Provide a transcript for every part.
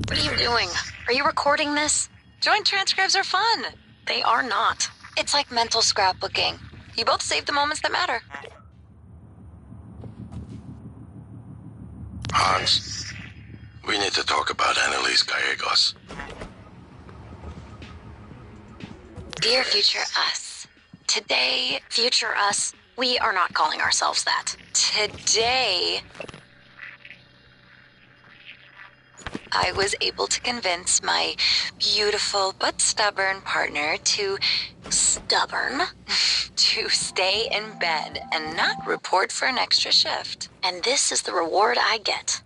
What are you doing? Are you recording this? Joint transcripts are fun. They are not. It's like mental scrapbooking. You both save the moments that matter. Hans, we need to talk about Annalise Gallegos. Dear future us. Today, future us, we are not calling ourselves that. Today, I was able to convince my beautiful but stubborn partner to stay in bed and not report for an extra shift. And this is the reward I get.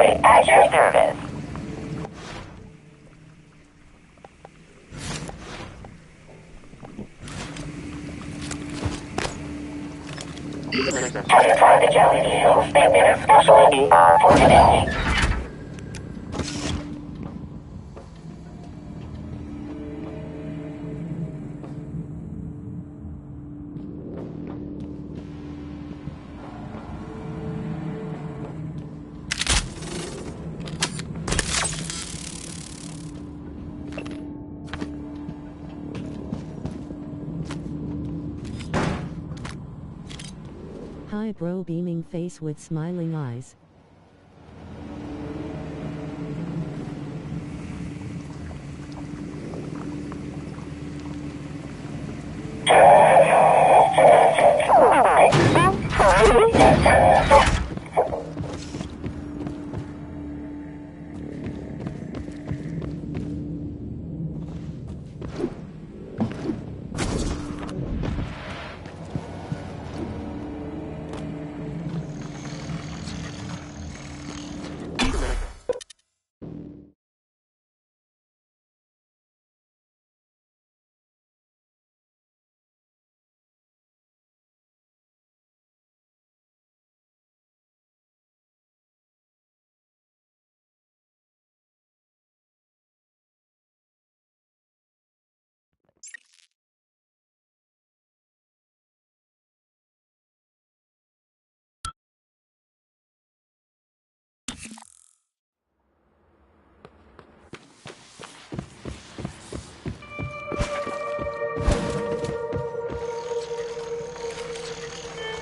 Abruptly at your service. Have you tried the jelly beans? They've been especially eaten for today. Hi bro, beaming face with smiling eyes.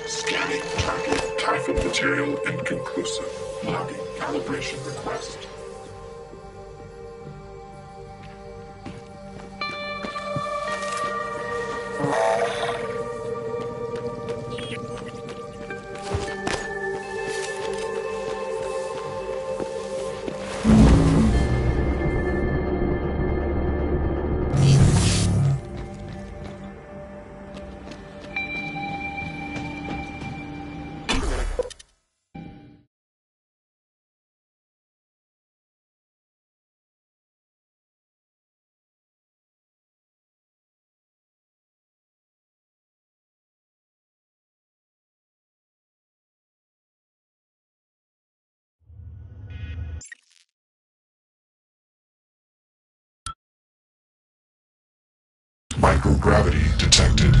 Scanning target. Typhon material inconclusive. Logging calibration request. Microgravity detected.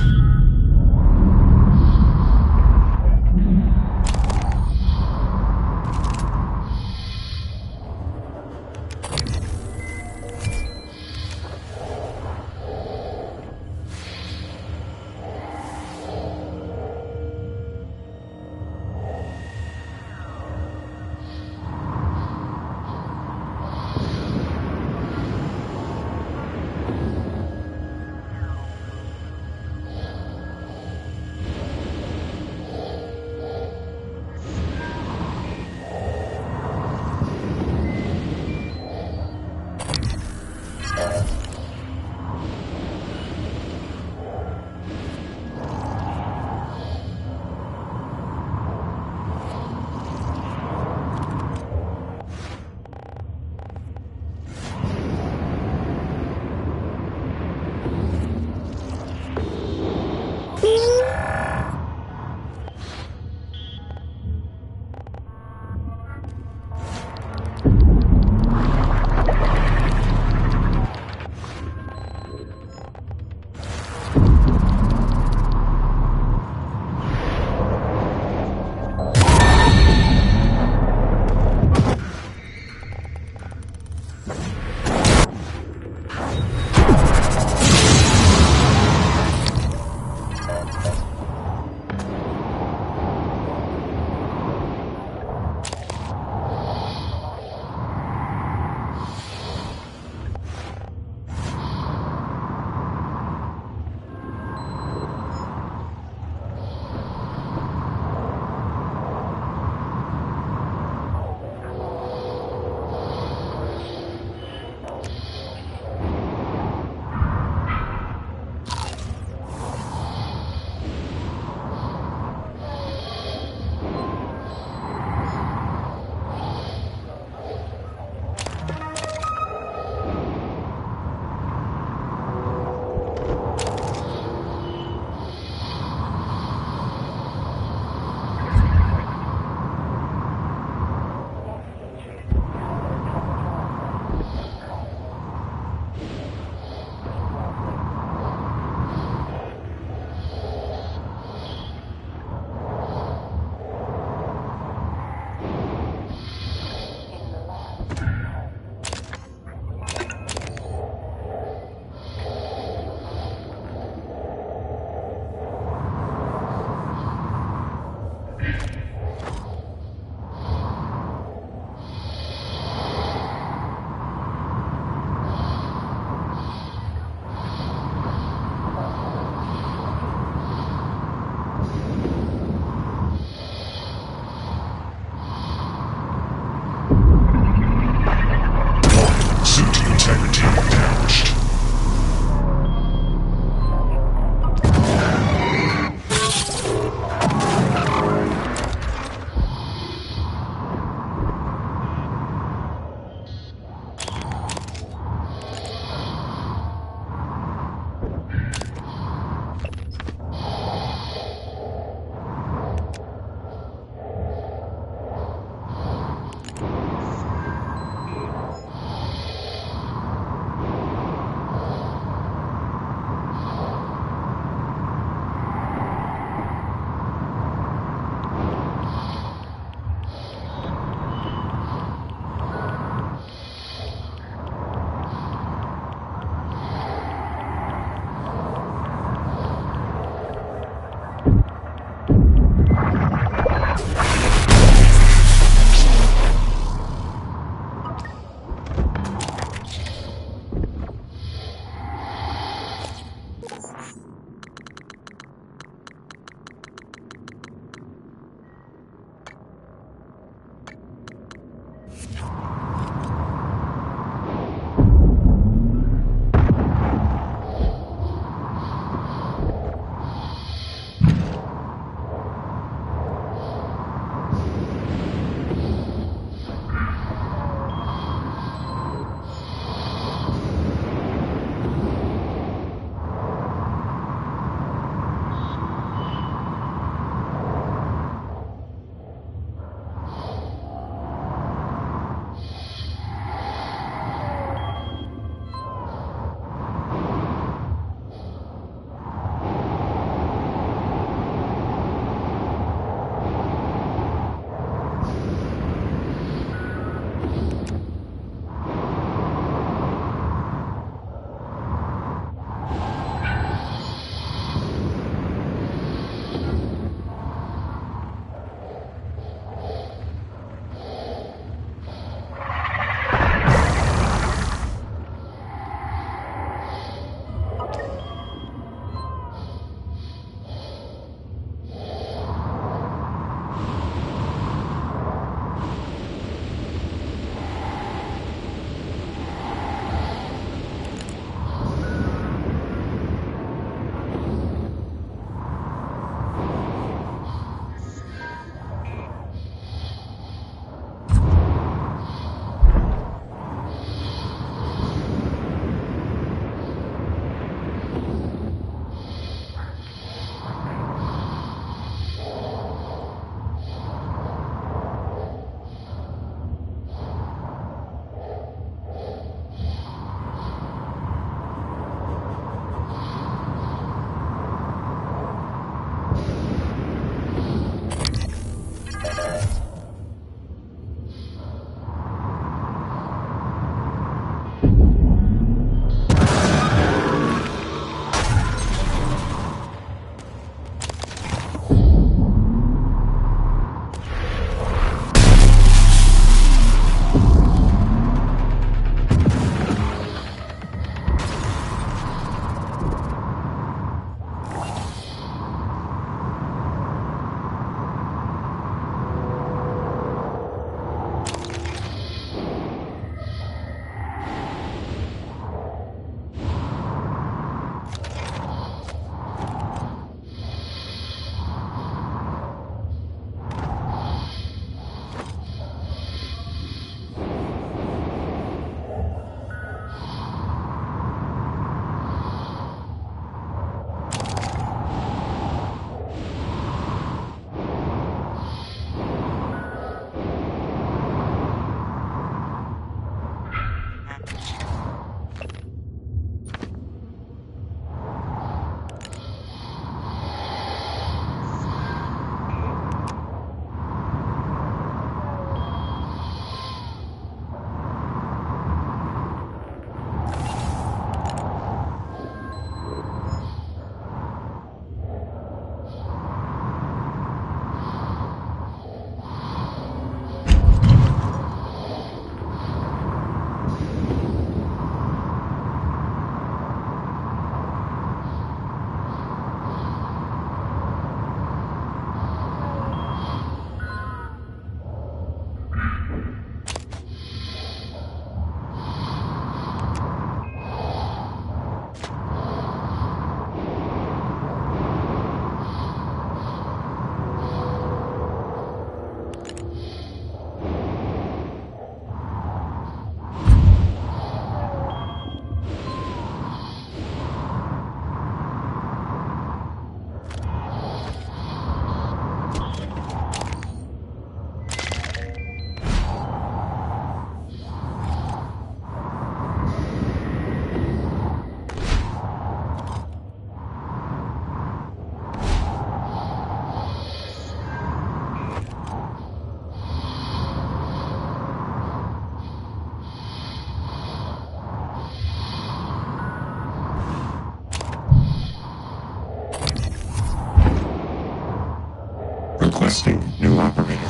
Requesting new operator.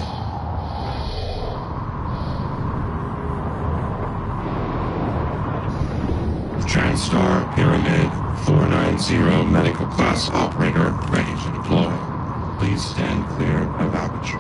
TranStar Pyramid 490 medical class operator ready to deploy. Please stand clear of aperture.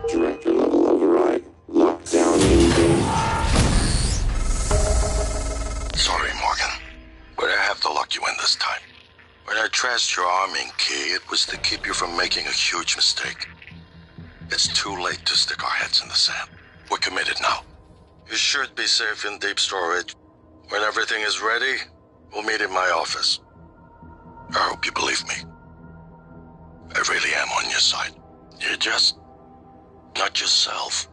Director level override. Lockdown engaged. Sorry, Morgan. But I have to lock you in this time. When I trashed your arming key, it was to keep you from making a huge mistake. It's too late to stick our heads in the sand. We're committed now. You should be safe in deep storage. When everything is ready, we'll meet in my office. I hope you believe me. I really am on your side. You're just not yourself.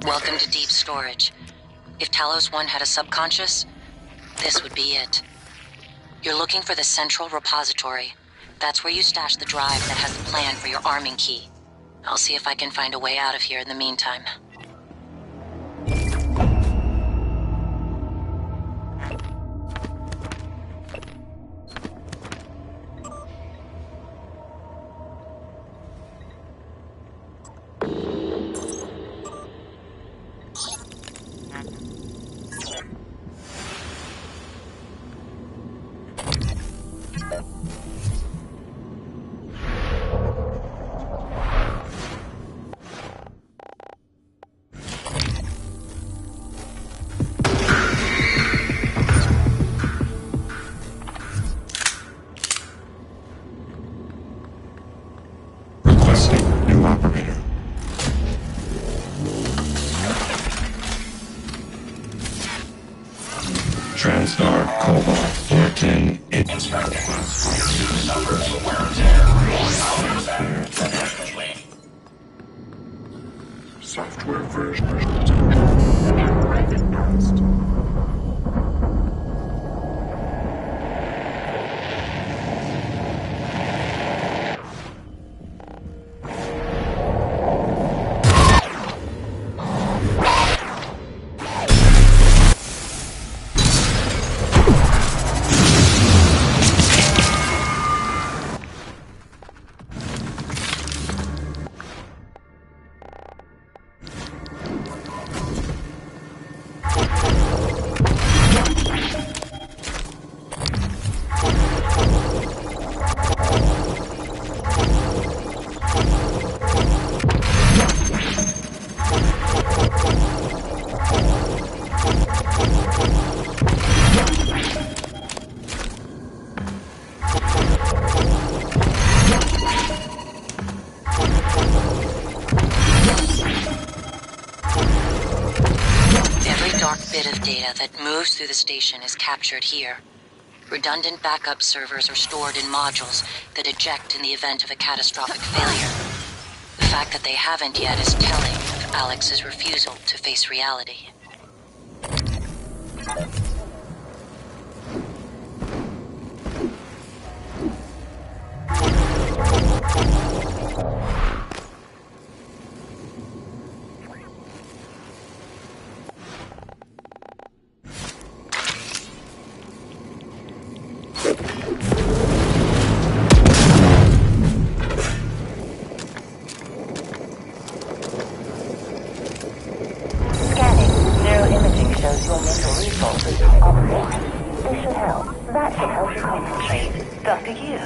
Welcome to deep storage. If Talos 1 had a subconscious, this would be it. You're looking for the central repository. That's where you stash the drive that has the plan for your arming key. I'll see if I can find a way out of here in the meantime. Requesting new operator. TranStar Cobalt 410 inspecting. Numbers of wear and tear. Software version detected. Recognized. Bit of data that moves through the station is captured here. Redundant backup servers are stored in modules that eject in the event of a catastrophic failure. fact that they haven't yet is telling of Alex's refusal to face reality. Your mental resources are updated. This should help. That should help you concentrate. Back to you.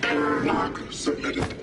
Error log submitted.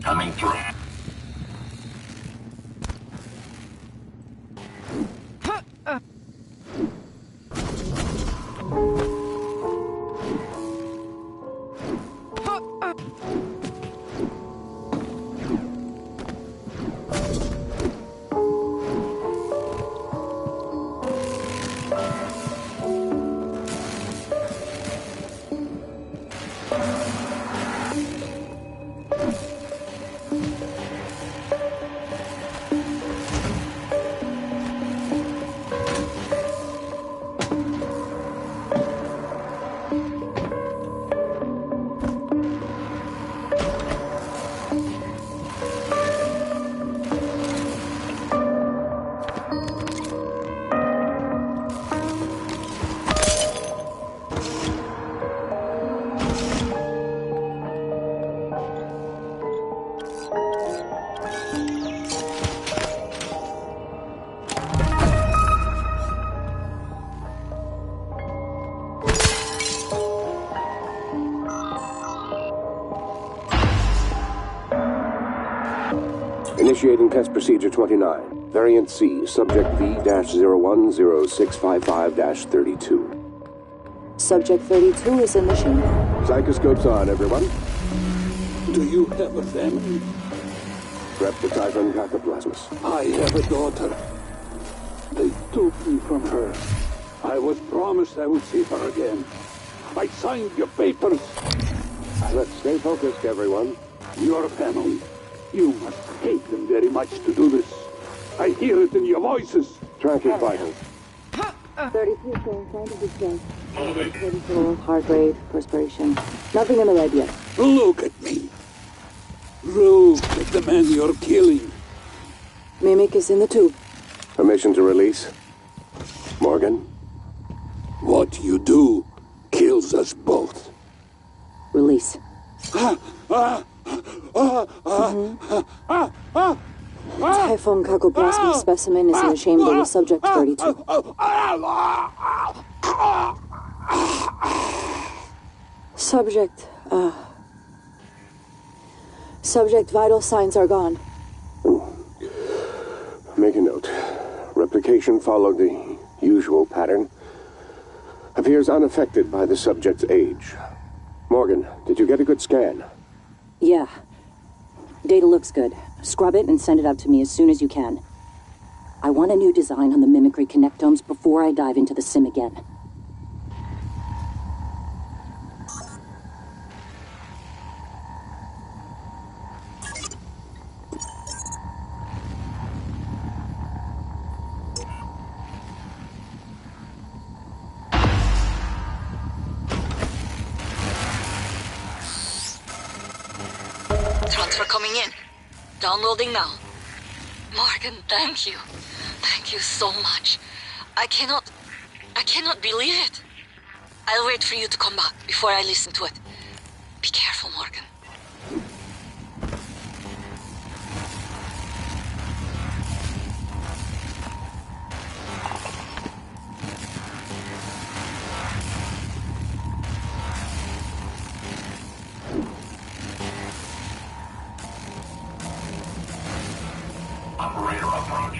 Coming through. Initiating test procedure 29. Variant C, subject V-010655-32. Subject 32 is in the chamber. Psychoscopes on, everyone. Do you have a family? Reptitizon cataplasmus. I have a daughter. They took me from her. I was promised I would see her again. I signed your papers. Let's stay focused, everyone. Your family. You must hate them very much to do this. I hear it in your voices. Tracking vitals. 32 showing signs of distress. 34, heart rate, perspiration. Nothing in the red yet. Look at me. Look at the man you're killing. Mimic is in the tube. Permission to release. Morgan? What you do kills us both. Release. Typhon cacoplasma specimen is in the chamber with subject 32. Subject vital signs are gone. Make a note. Replication followed the usual pattern. Appears unaffected by the subject's age. Morgan, did you get a good scan? Yeah. Data looks good. Scrub it and send it out to me as soon as you can. I want a new design on the mimicry connectomes before I dive into the sim again. Transfer coming in. Downloading now. Morgan, thank you. Thank you so much. I cannot believe it. I'll wait for you to come back before I listen to it. Be careful, Morgan. Operator approach.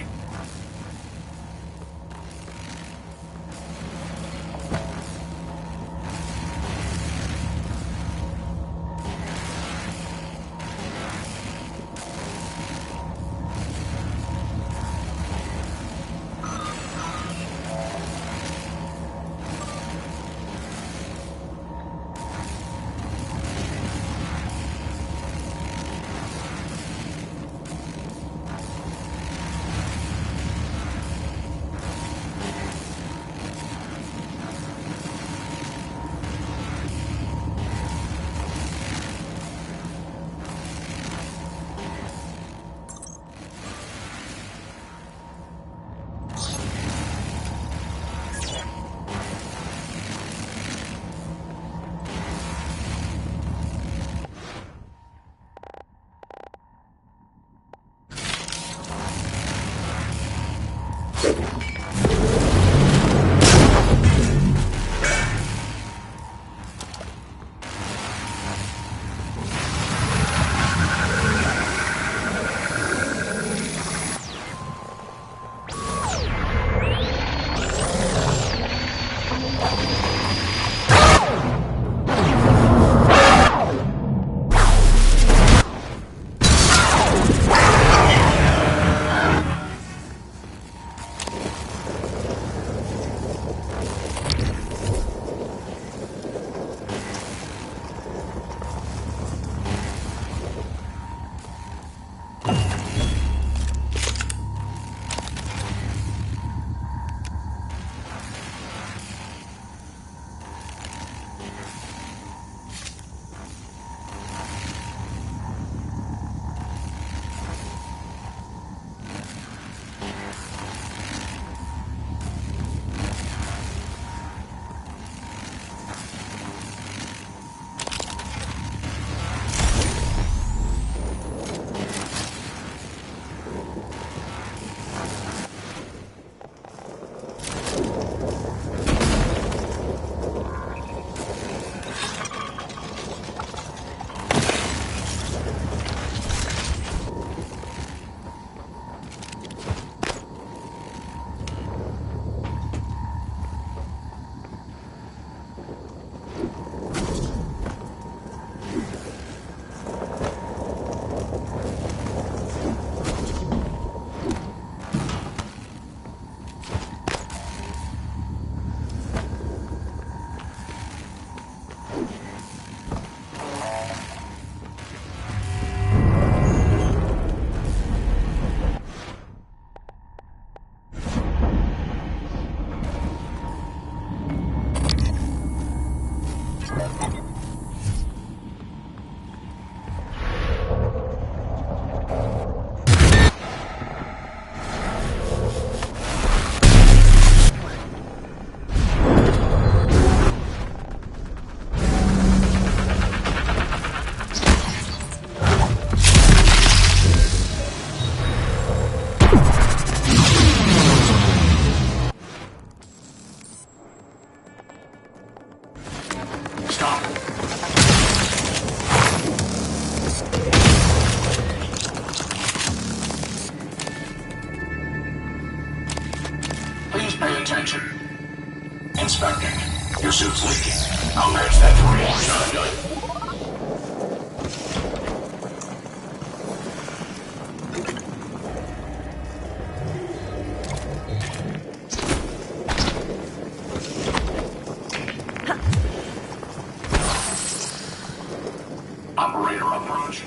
attention. Inspecting. Your suit's leaking. I'll patch that for you. Done. Operator approach.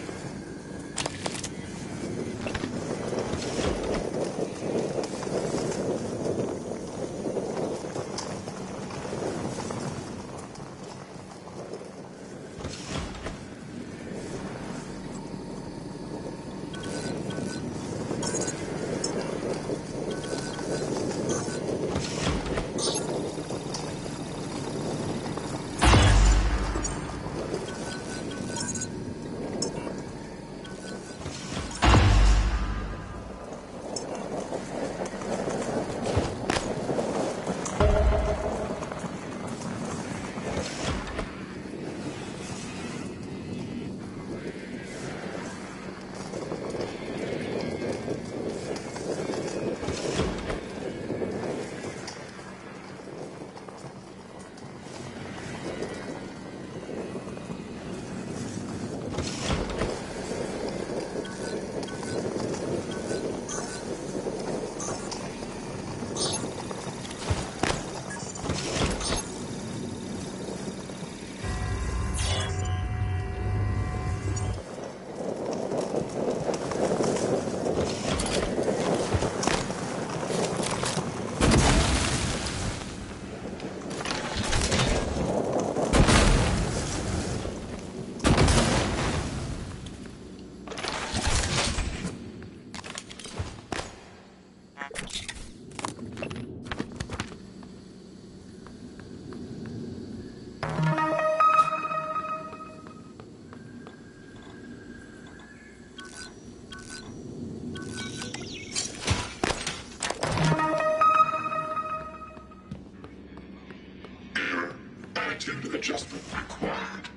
Attitude adjustment required.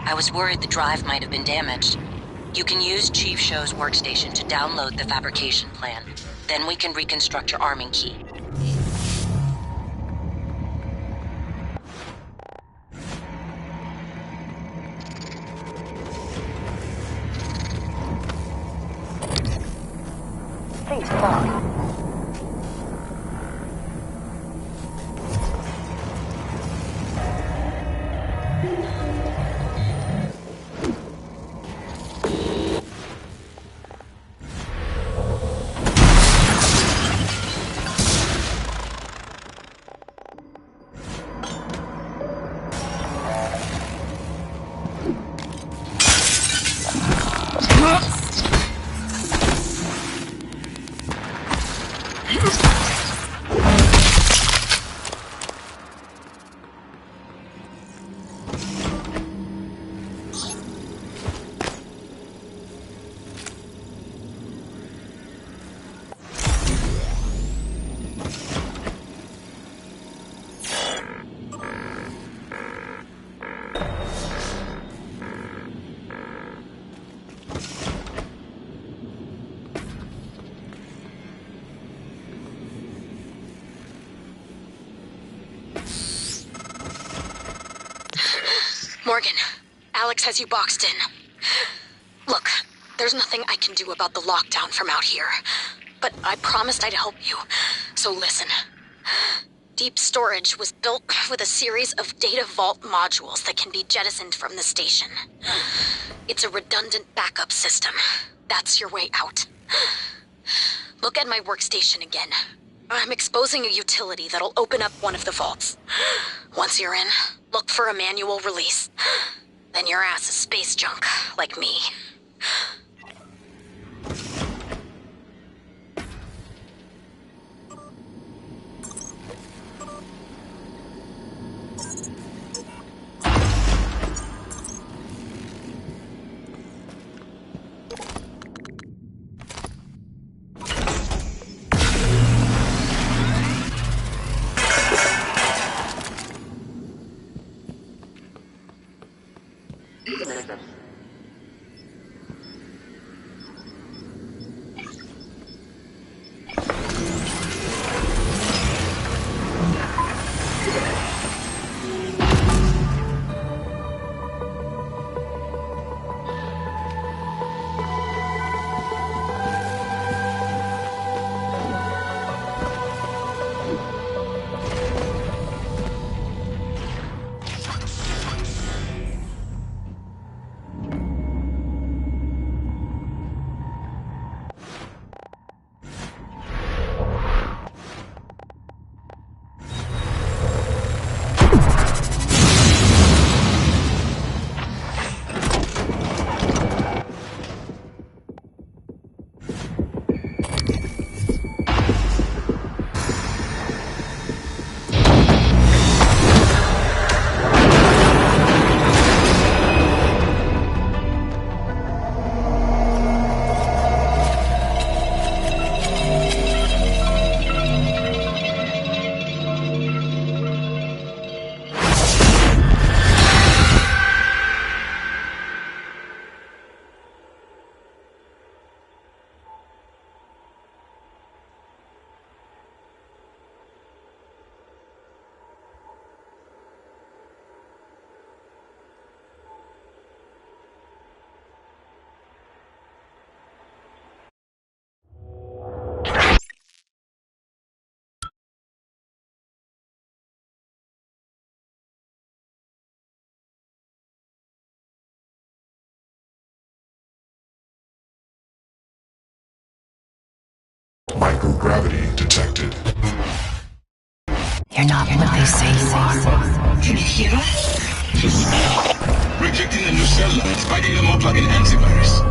I was worried the drive might have been damaged. You can use Chief Show's workstation to download the fabrication plan. Then we can reconstruct your arming key. Please stop. Morgan, Alex has you boxed in. Look, there's nothing I can do about the lockdown from out here. But I promised I'd help you. So listen. Deep storage was built with a series of data vault modules that can be jettisoned from the station. It's a redundant backup system. That's your way out. Look at my workstation again. I'm exposing a utility that'll open up one of the vaults. Once you're in, look for a manual release. Then your ass is space junk, like me. Microgravity detected. You're not what they say you are. Can you hear us? Rejecting the new cell lines, fighting them up like an antivirus.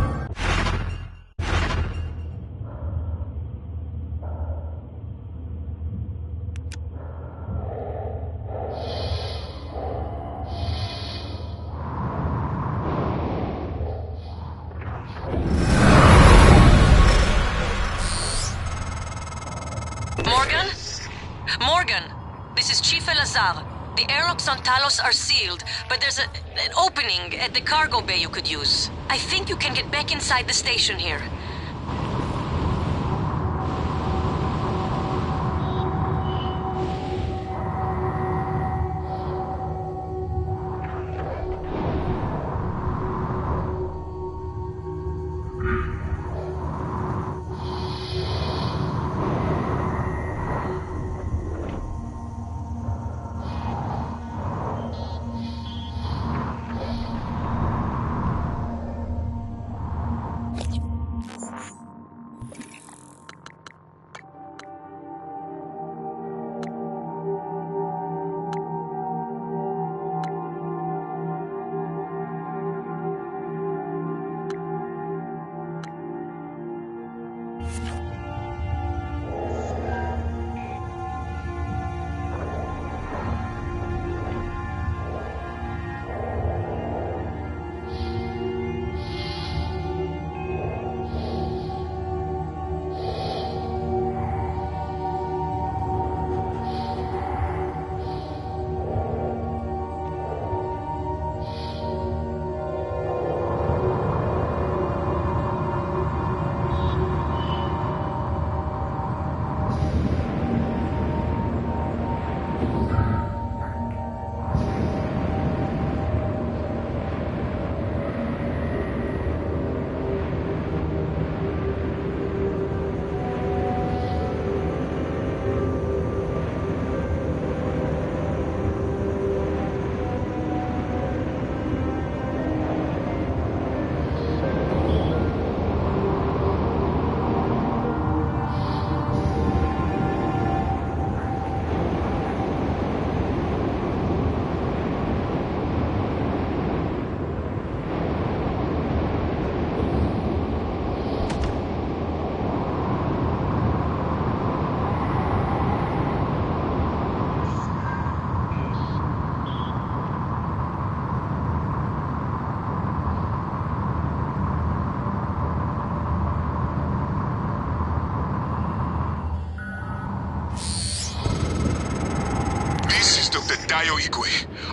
Morgan? Morgan, this is Chief Elazar. The airlocks on Talos are sealed, but there's an opening at the cargo bay you could use. I think you can get back inside the station here.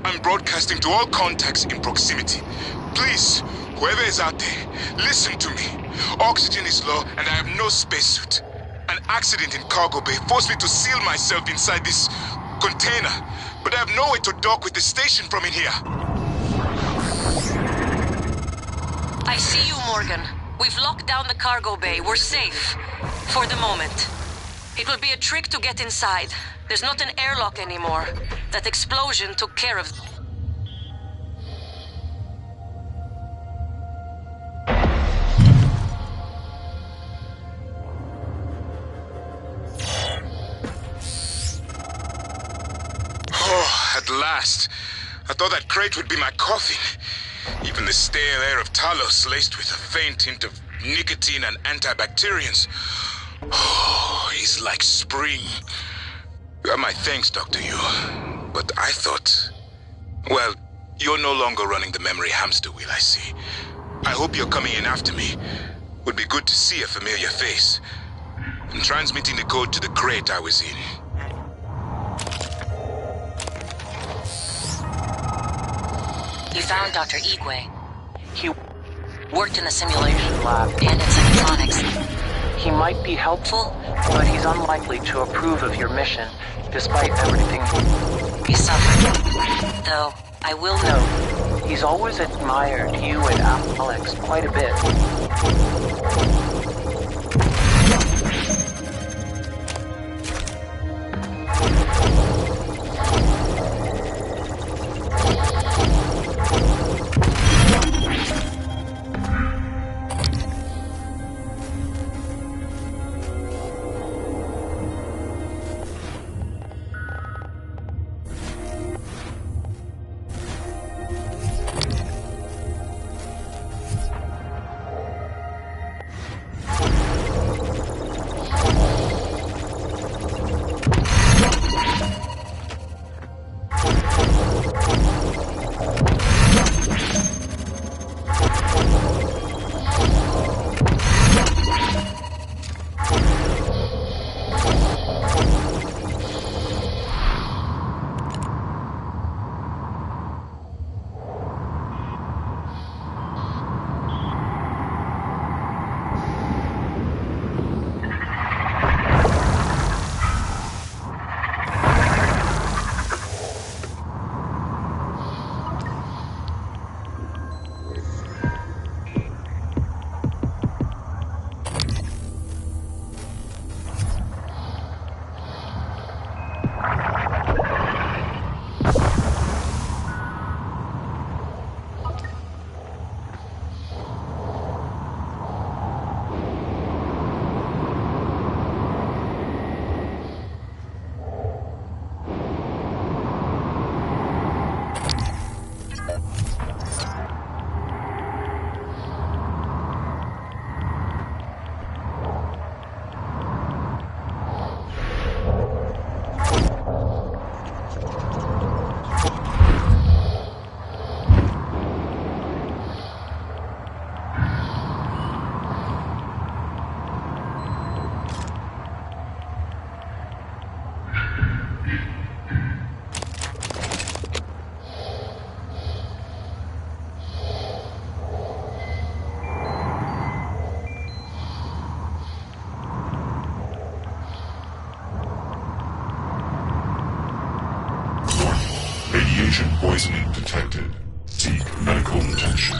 I'm broadcasting to all contacts in proximity. Please, whoever is out there, listen to me. Oxygen is low and I have no spacesuit. An accident in cargo bay forced me to seal myself inside this container, but I have nowhere to dock with the station from in here. I see you, Morgan. We've locked down the cargo bay. We're safe. For the moment. It will be a trick to get inside. There's not an airlock anymore. That explosion took care of... Oh, at last. I thought that crate would be my coffin. Even the stale air of Talos laced with a faint hint of nicotine and antibacterians. Oh, it's like spring. You have my thanks, Dr. Yu. But I thought... Well, you're no longer running the memory hamster wheel, I see. I hope you're coming in after me. Would be good to see a familiar face. I'm transmitting the code to the crate I was in. You found Dr. Igwe. He worked in the simulation lab and in psychotronics. He might be helpful, but he's unlikely to approve of your mission, despite everything he suffered. Though, I will note, he's always admired you and Alex quite a bit. Contamination poisoning detected. Seek medical attention.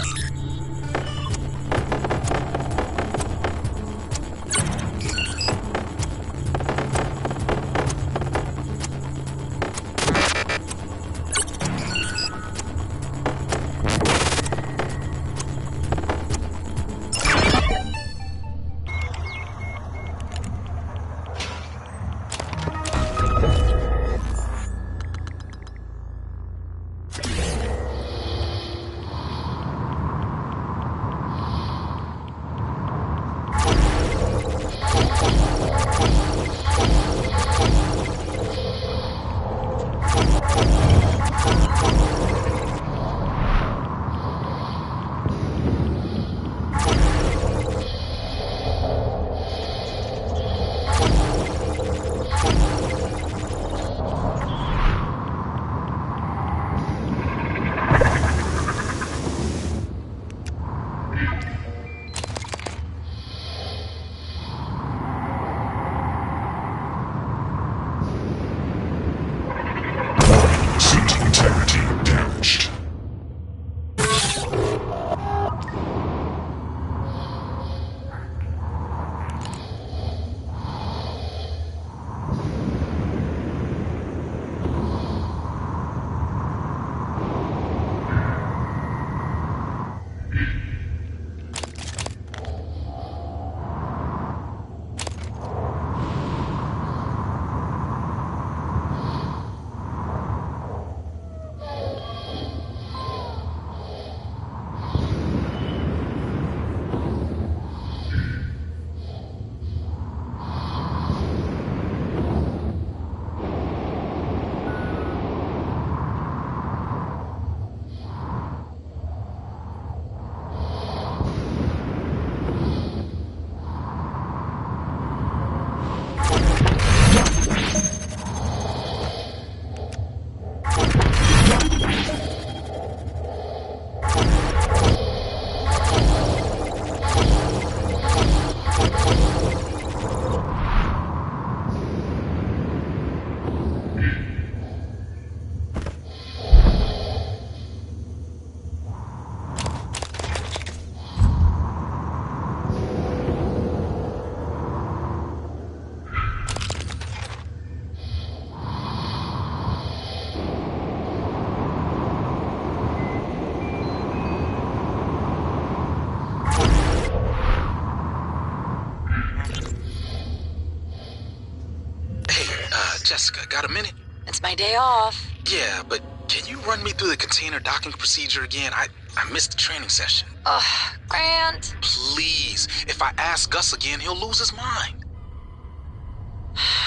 Jessica, got a minute? It's my day off. Yeah, but can you run me through the container docking procedure again? I missed the training session. Ugh, Grant. Please. If I ask Gus again, he'll lose his mind.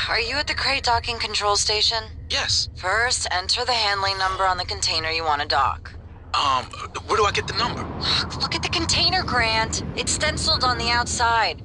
Are you at the crate docking control station? Yes. First, enter the handling number on the container you want to dock. Where do I get the number? Look at the container, Grant. It's stenciled on the outside.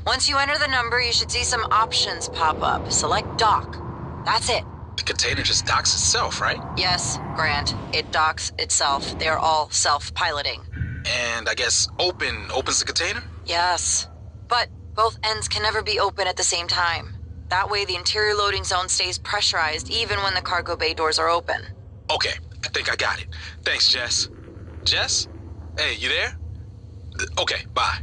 Once you enter the number, you should see some options pop up. Select dock. That's it. The container just docks itself, right? Yes, Grant. It docks itself. They're all self-piloting. And I guess opens the container? Yes. But both ends can never be open at the same time. That way the interior loading zone stays pressurized even when the cargo bay doors are open. Okay, I think I got it. Thanks, Jess. Jess? Hey, you there? Okay, bye.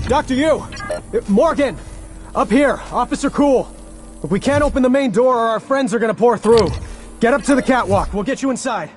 Dr. Yu! Morgan! Up here, Officer Cool. If we can't open the main door, our friends are gonna pour through. Get up to the catwalk, we'll get you inside.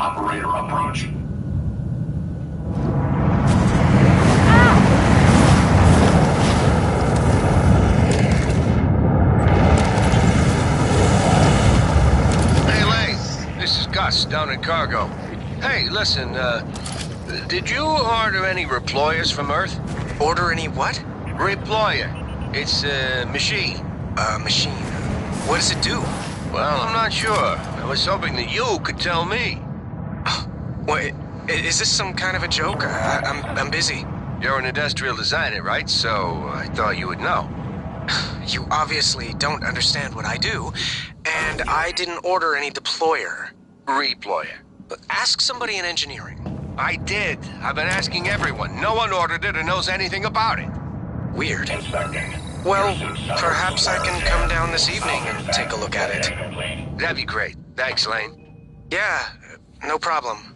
Operator approach. Hey, Lane. This is Gus down in cargo. Hey, listen, did you order any reployers from Earth? Order any what? Reployer. It's a machine. Machine. What does it do? Well, I'm not sure. I was hoping that you could tell me. Wait, is this some kind of a joke? I'm busy. You're an industrial designer, right? So I thought you would know. You obviously don't understand what I do, and I didn't order any deployer. Reployer. Ask somebody in engineering. I did. I've been asking everyone. No one ordered it or knows anything about it. Weird. Well, perhaps I can come down this evening and take a look at it. That'd be great. Thanks, Lane. Yeah, no problem.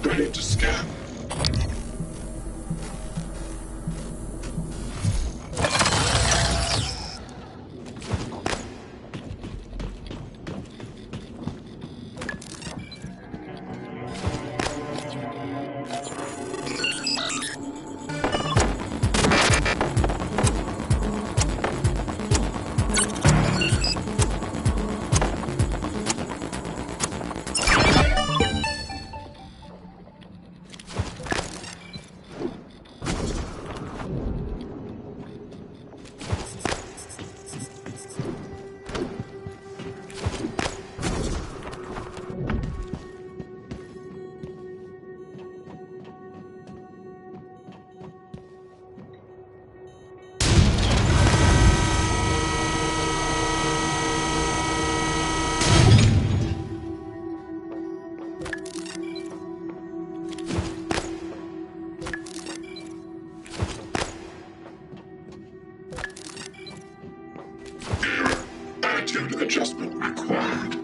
Ready to scan. attitude adjustment required.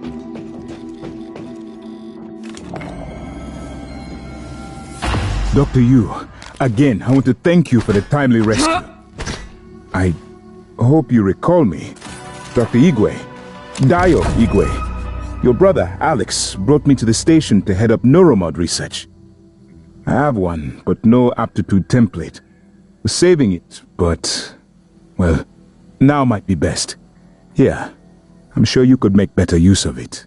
Dr. Yu, again, I want to thank you for the timely rescue. I hope you recall me. Dr. Igwe. Dio Igwe. Your brother, Alex, brought me to the station to head up neuromod research. I have one, but no aptitude template. Was saving it, but... well, now might be best. Here, I'm sure you could make better use of it.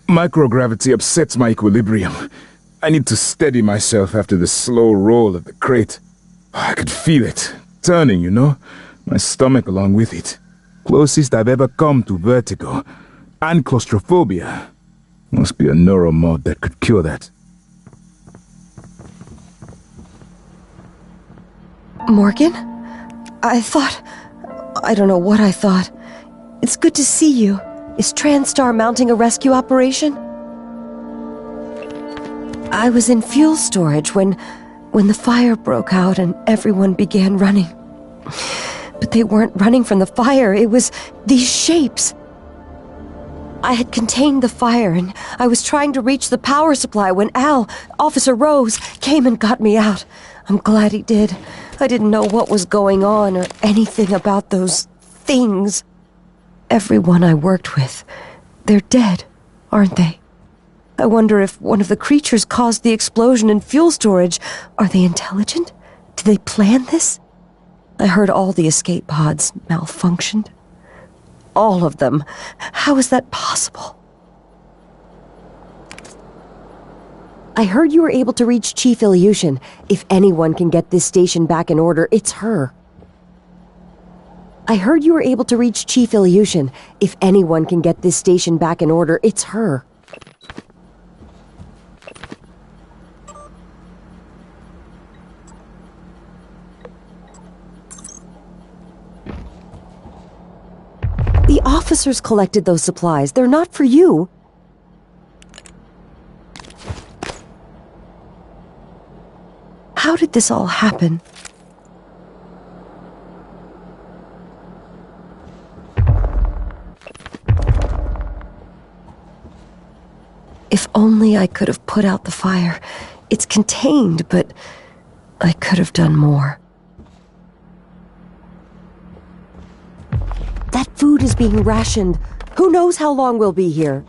Microgravity upsets my equilibrium. I need to steady myself after the slow roll of the crate. I could feel it, turning, you know? My stomach along with it. Closest I've ever come to vertigo. And claustrophobia. Must be a neuromod that could cure that. Morgan? I don't know what I thought. It's good to see you. Is TranStar mounting a rescue operation? I was in fuel storage when the fire broke out and everyone began running. But they weren't running from the fire, it was these shapes. I had contained the fire and I was trying to reach the power supply when Officer Rose, came and got me out. I'm glad he did. I didn't know what was going on or anything about those things. Everyone I worked with, they're dead, aren't they? I wonder if one of the creatures caused the explosion in fuel storage. Are they intelligent? Did they plan this? I heard all the escape pods malfunctioned. All of them. How is that possible? I heard you were able to reach Chief Ilyushin. If anyone can get this station back in order, it's her. I heard you were able to reach Chief Ilyushin. If anyone can get this station back in order, it's her. The officers collected those supplies. They're not for you. How did this all happen? If only I could have put out the fire. It's contained, but I could have done more. That food is being rationed. Who knows how long we'll be here?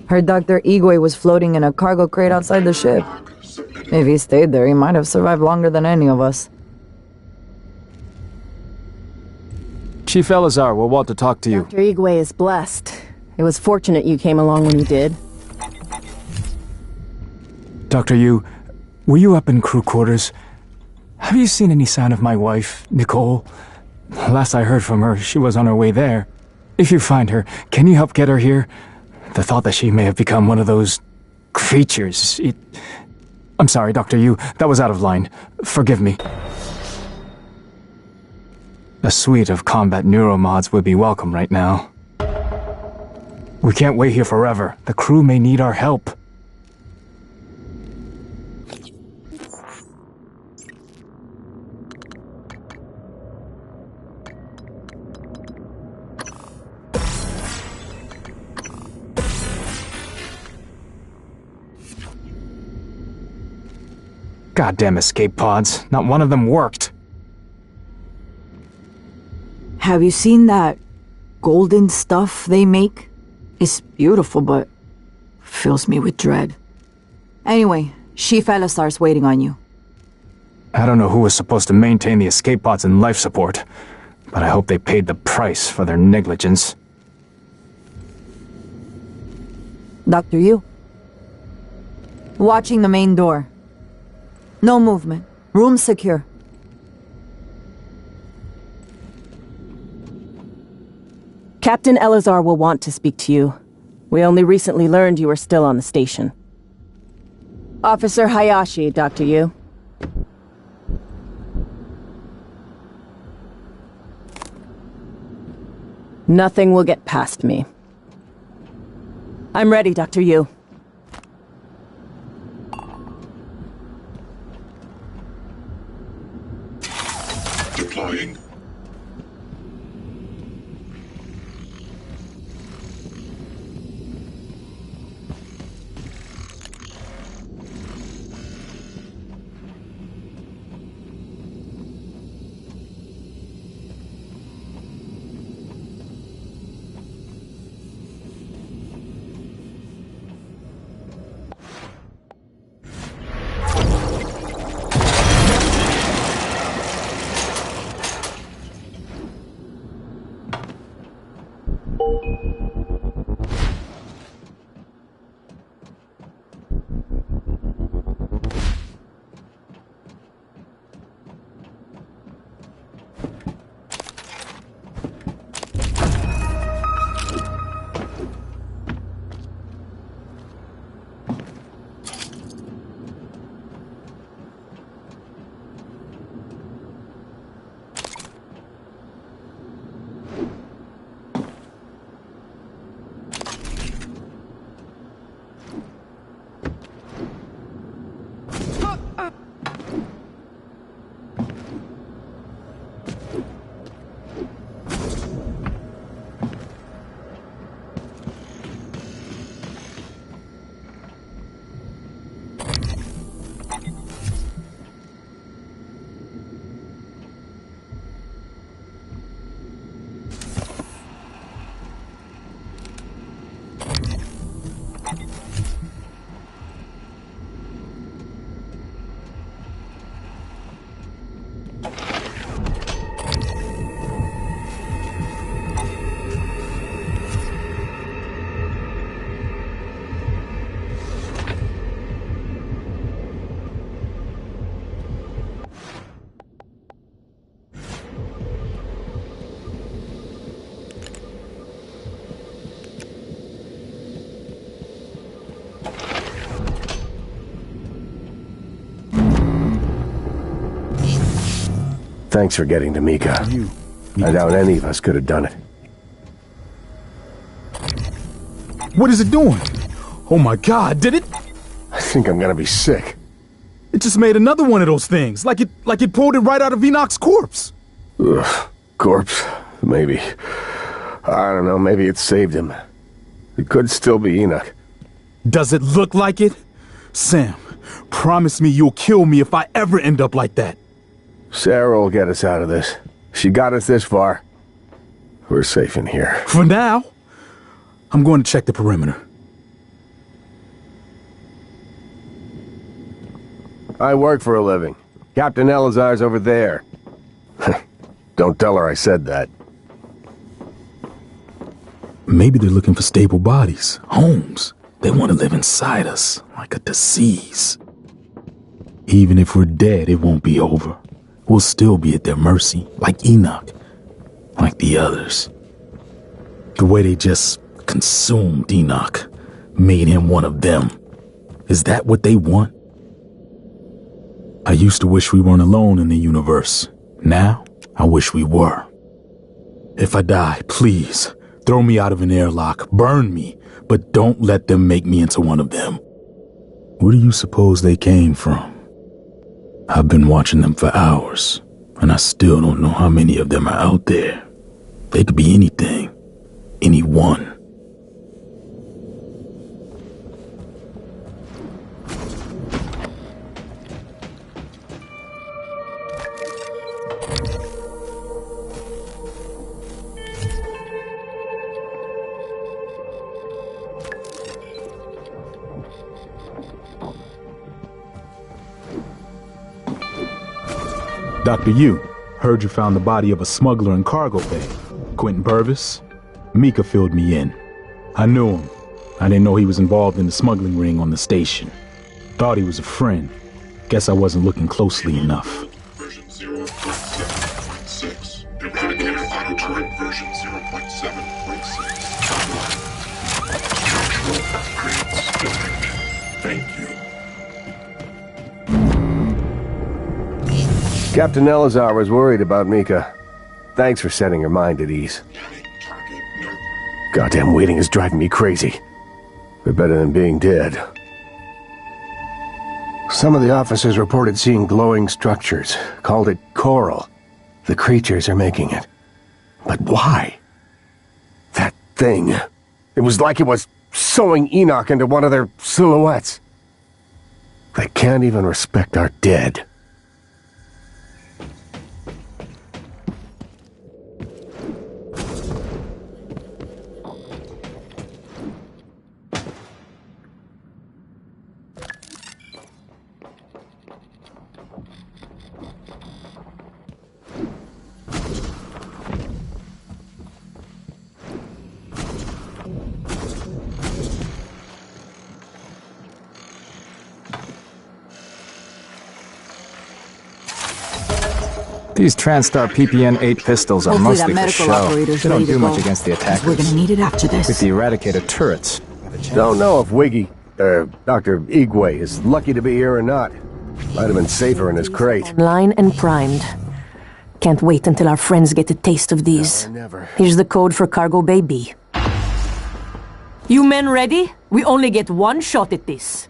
Heard Dr. Igwe was floating in a cargo crate outside the ship. If he stayed there, he might have survived longer than any of us. Chief Elazar will want to talk to you. Dr. Igwe is blessed. It was fortunate you came along when you did. Dr. Yu, were you up in crew quarters? Have you seen any sign of my wife, Nicole? Last I heard from her, she was on her way there. If you find her, can you help get her here? The thought that she may have become one of those creatures, I'm sorry, Dr. Yu, that was out of line. Forgive me. A suite of combat neuromods would be welcome right now. We can't wait here forever. The crew may need our help. Goddamn escape pods. Not one of them worked. Have you seen that golden stuff they make? It's beautiful, but fills me with dread. Anyway, Chief Elisar's waiting on you. I don't know who was supposed to maintain the escape pods and life support, but I hope they paid the price for their negligence. Dr. Yu. Watching the main door. No movement. Room secure. Captain Elazar will want to speak to you. We only recently learned you were still on the station. Officer Hayashi, Dr. Yu. Nothing will get past me. I'm ready, Dr. Yu. Deploying. Thanks for getting to Mika. I doubt any of us could have done it. What is it doing? Oh my god, did it? I think I'm gonna be sick. It just made another one of those things, like it pulled it right out of Enoch's corpse. Ugh, corpse? Maybe. I don't know, maybe it saved him. It could still be Enoch. Does it look like it? Sam, promise me you'll kill me if I ever end up like that. Sarah will get us out of this. She got us this far. We're safe in here. For now, I'm going to check the perimeter. I work for a living. Captain Elazar's over there. Don't tell her I said that. Maybe they're looking for stable bodies, homes. They want to live inside us, like a disease. Even if we're dead, it won't be over. We'll still be at their mercy, like Enoch, like the others. The way they just consumed Enoch, made him one of them. Is that what they want? I used to wish we weren't alone in the universe. Now, I wish we were. If I die, please, throw me out of an airlock, burn me, but don't let them make me into one of them. Where do you suppose they came from? I've been watching them for hours, and I still don't know how many of them are out there. They could be anything, anyone. Dr. Yu, heard you found the body of a smuggler in cargo bay. Quentin Purvis? Mika filled me in. I knew him. I didn't know he was involved in the smuggling ring on the station. Thought he was a friend. Guess I wasn't looking closely enough. Version 0.7.6. Eradicator auto turret version 0.7.6. Structural upgrades detected. Thank you. Captain Elazar was worried about Mika. Thanks for setting her mind at ease. Goddamn waiting is driving me crazy. But better than being dead. Some of the officers reported seeing glowing structures. Called it coral. The creatures are making it. But why? That thing. It was like it was sewing Enoch into one of their silhouettes. They can't even respect our dead. These TranStar PPN-8 pistols are Hopefully mostly that for medical show. operator's They don't ready to do much go. against the attackers. We're gonna need it after this. With the Eradicator turrets. Don't know if Dr. Igwe is lucky to be here or not. Might have been safer in his crate. Online and primed. Can't wait until our friends get a taste of these. Here's the code for Cargo Bay B. You men ready? We only get one shot at this.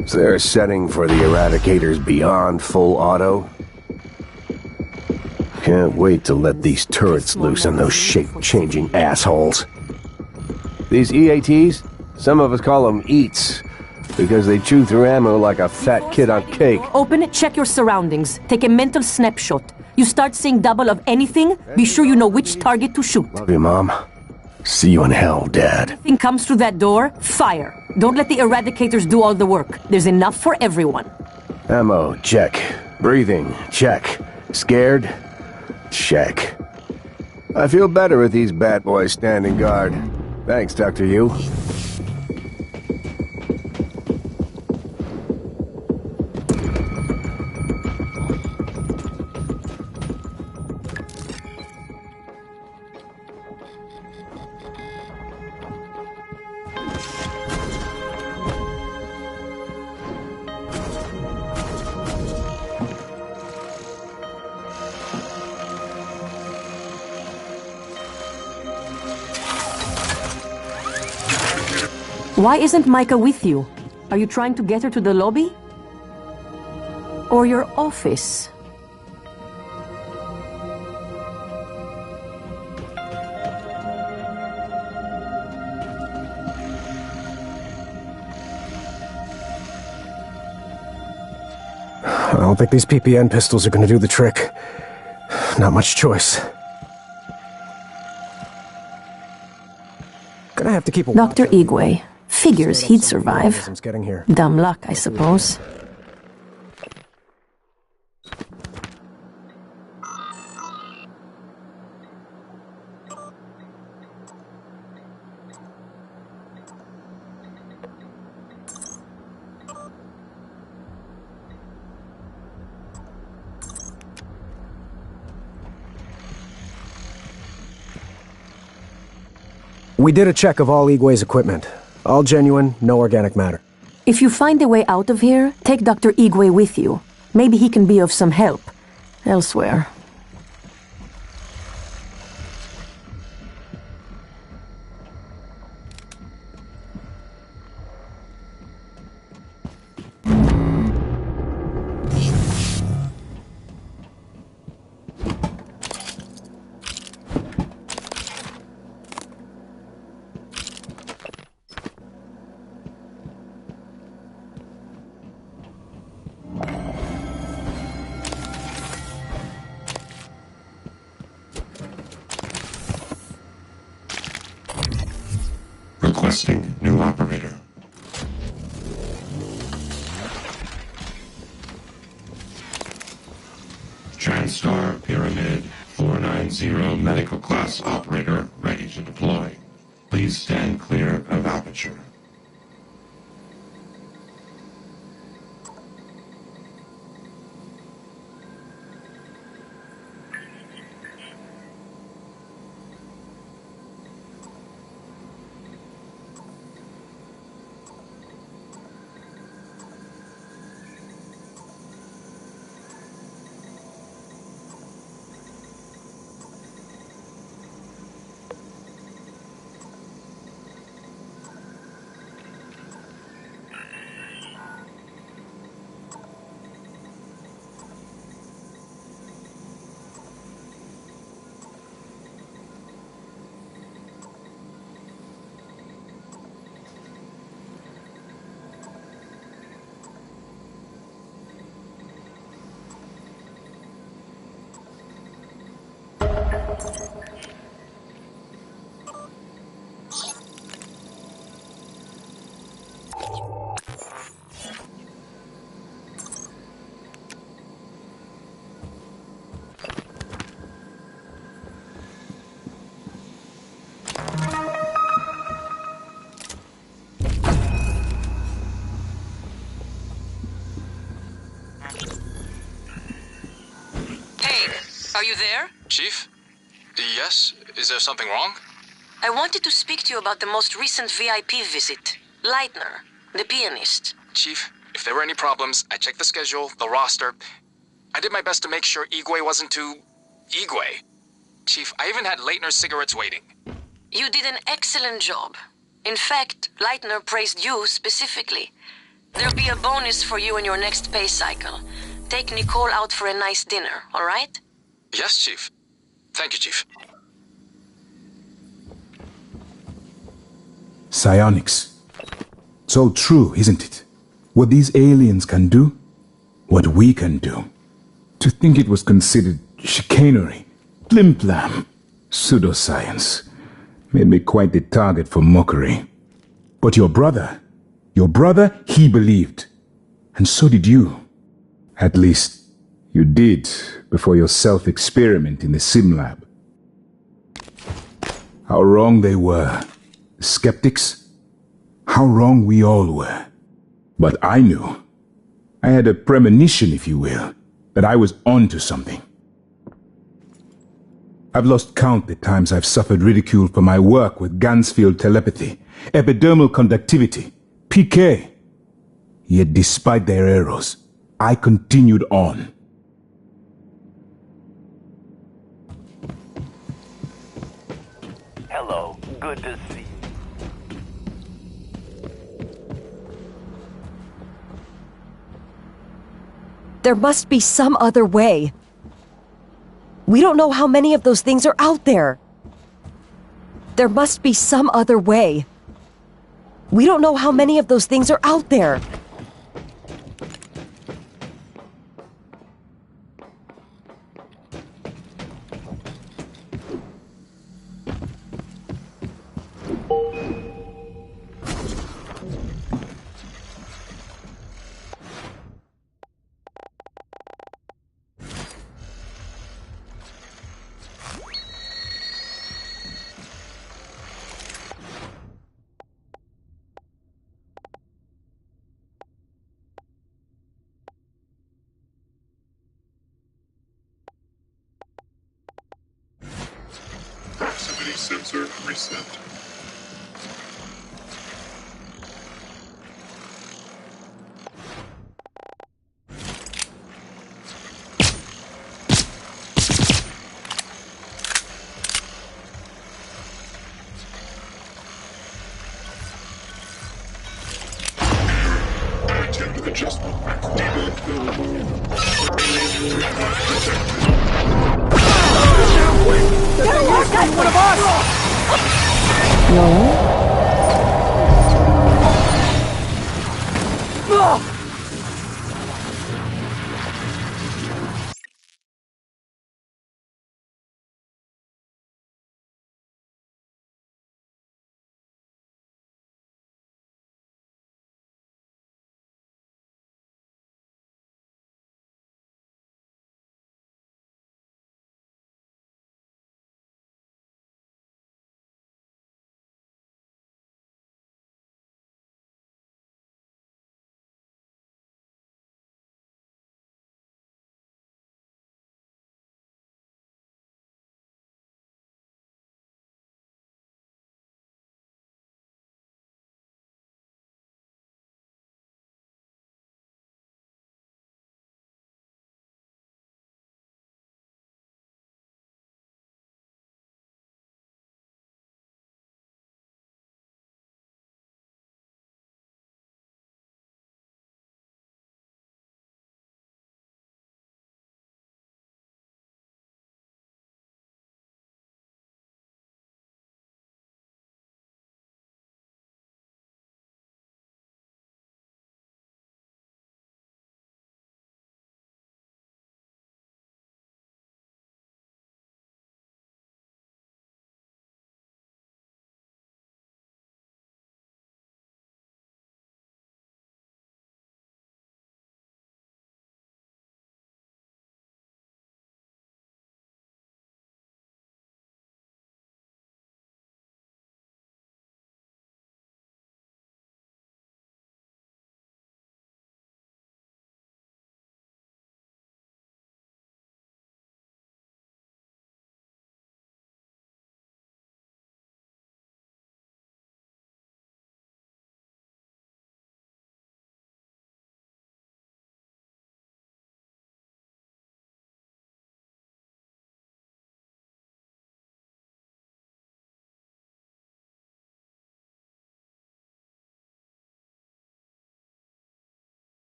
Is there a setting for the Eradicators beyond full auto? Can't wait to let these turrets loose on those shape-changing assholes. These EATs? Some of us call them EATs, because they chew through ammo like a fat kid on cake. Open it, check your surroundings. Take a mental snapshot. You start seeing double of anything, be sure you know which target to shoot. Love you, Mom. See you in hell, Dad. Anything comes through that door, fire. Don't let the Eradicators do all the work. There's enough for everyone. Ammo, check. Breathing, check. Scared? Check. I feel better with these bat boys standing guard. Thanks, Dr. Yu. Why isn't Micah with you? Are you trying to get her to the lobby? Or your office? I don't think these PPN pistols are gonna do the trick. Not much choice. Gonna have to keep a Dr. Igwe. Figures he'd survive. Getting here. Dumb luck, I suppose. We did a check of all Igwe's equipment. All genuine, no organic matter. If you find a way out of here, take Dr. Igwe with you. Maybe he can be of some help elsewhere. Requesting new operator. 490 medical class operator ready to deploy. Please stand clear of aperture. Are you there? Chief? Yes? Is there something wrong? I wanted to speak to you about the most recent VIP visit. Leitner, the pianist. Chief, if there were any problems, I checked the schedule, the roster. I did my best to make sure Igwe wasn't too... Igwe. Chief, I even had Leitner's cigarettes waiting. You did an excellent job. In fact, Leitner praised you specifically. There'll be a bonus for you in your next pay cycle. Take Nicole out for a nice dinner, all right? Yes, Chief. Thank you, Chief. Psionics. It's all true, isn't it? What these aliens can do, what we can do. To think it was considered chicanery, flim-flam, pseudoscience, made me quite the target for mockery. But your brother, he believed. And so did you. At least, you did before your self-experiment in the sim lab. How wrong they were. The skeptics. How wrong we all were. But I knew. I had a premonition, if you will, that I was onto something. I've lost count the times I've suffered ridicule for my work with Gansfield telepathy, epidermal conductivity, PK. Yet despite their errors, I continued on. Hello, good to see you. There must be some other way. We don't know how many of those things are out there. There must be some other way. We don't know how many of those things are out there. Proximity sensor reset. Attend adjustment activated. One of us! No!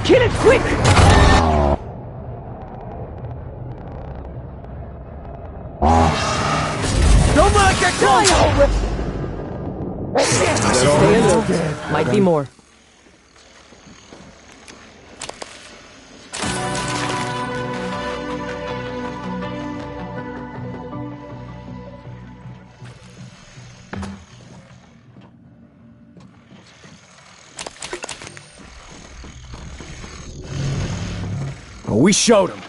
Kill it quick! Don't let that die! Stay alert. Might be more. We showed him.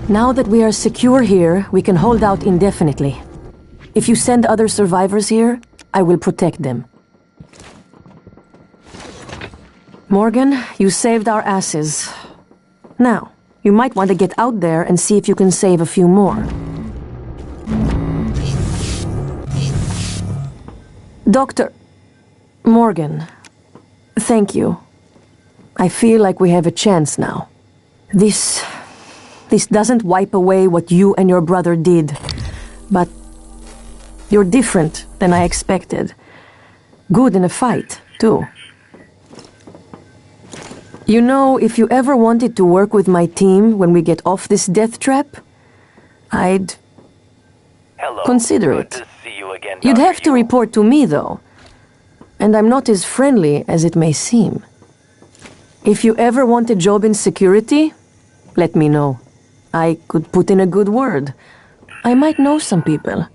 Now that we are secure here, we can hold out indefinitely. If you send other survivors here, I will protect them. Morgan, you saved our asses. Now, you might want to get out there and see if you can save a few more. Doctor Morgan, thank you. I feel like we have a chance now. This doesn't wipe away what you and your brother did, but you're different than I expected. Good in a fight, too. You know, if you ever wanted to work with my team when we get off this death trap, I'd consider it. Good to see you again, You'd Dr. have to report to me, though. And I'm not as friendly as it may seem. If you ever want a job in security, let me know. I could put in a good word. I might know some people.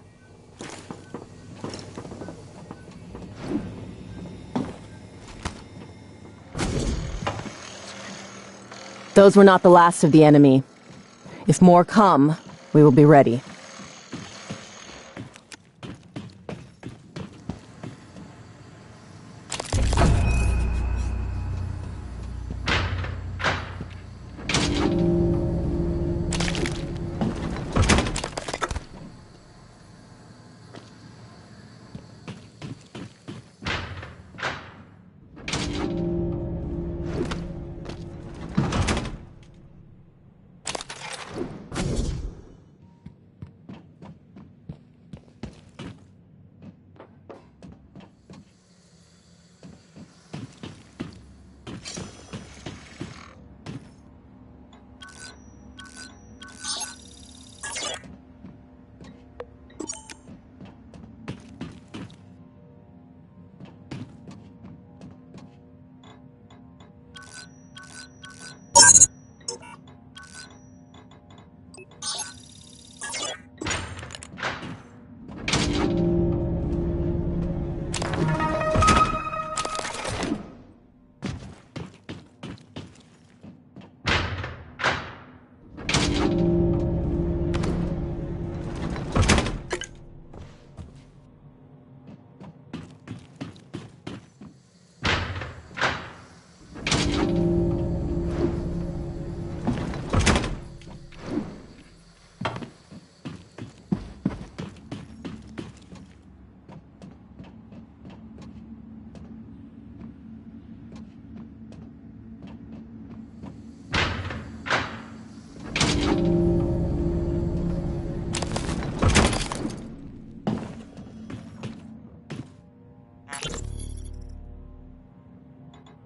Those were not the last of the enemy. If more come, we will be ready.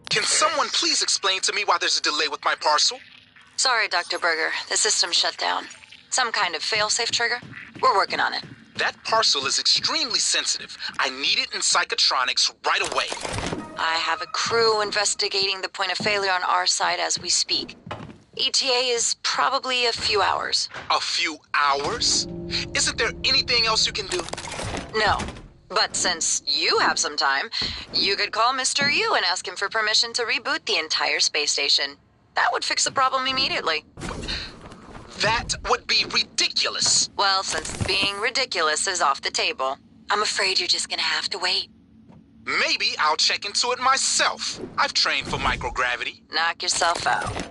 Can someone please explain to me why there's a delay with my parcel? Sorry, Dr. Berger. The system shut down. Some kind of failsafe trigger? We're working on it. That parcel is extremely sensitive. I need it in psychotronics right away. I have a crew investigating the point of failure on our side as we speak. ETA is probably a few hours. A few hours? Isn't there anything else you can do? No. But since you have some time, you could call Mr. Yu and ask him for permission to reboot the entire space station. That would fix the problem immediately. That would be ridiculous. Well, since being ridiculous is off the table, I'm afraid you're just gonna have to wait. Maybe I'll check into it myself. I've trained for microgravity. Knock yourself out.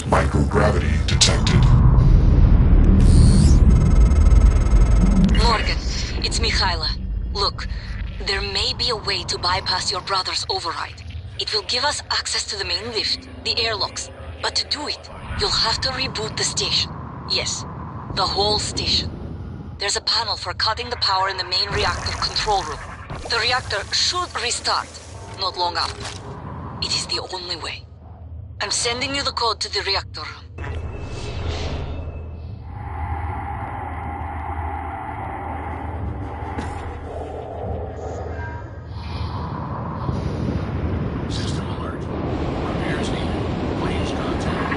Microgravity detected. Morgan, it's Mikhaila. Look, there may be a way to bypass your brother's override. It will give us access to the main lift, the airlocks. But to do it, you'll have to reboot the station. Yes, the whole station. There's a panel for cutting the power in the main reactor control room. The reactor should restart, not long after. It is the only way. I'm sending you the code to the reactor room. System alert. Repairs needed. Please contact.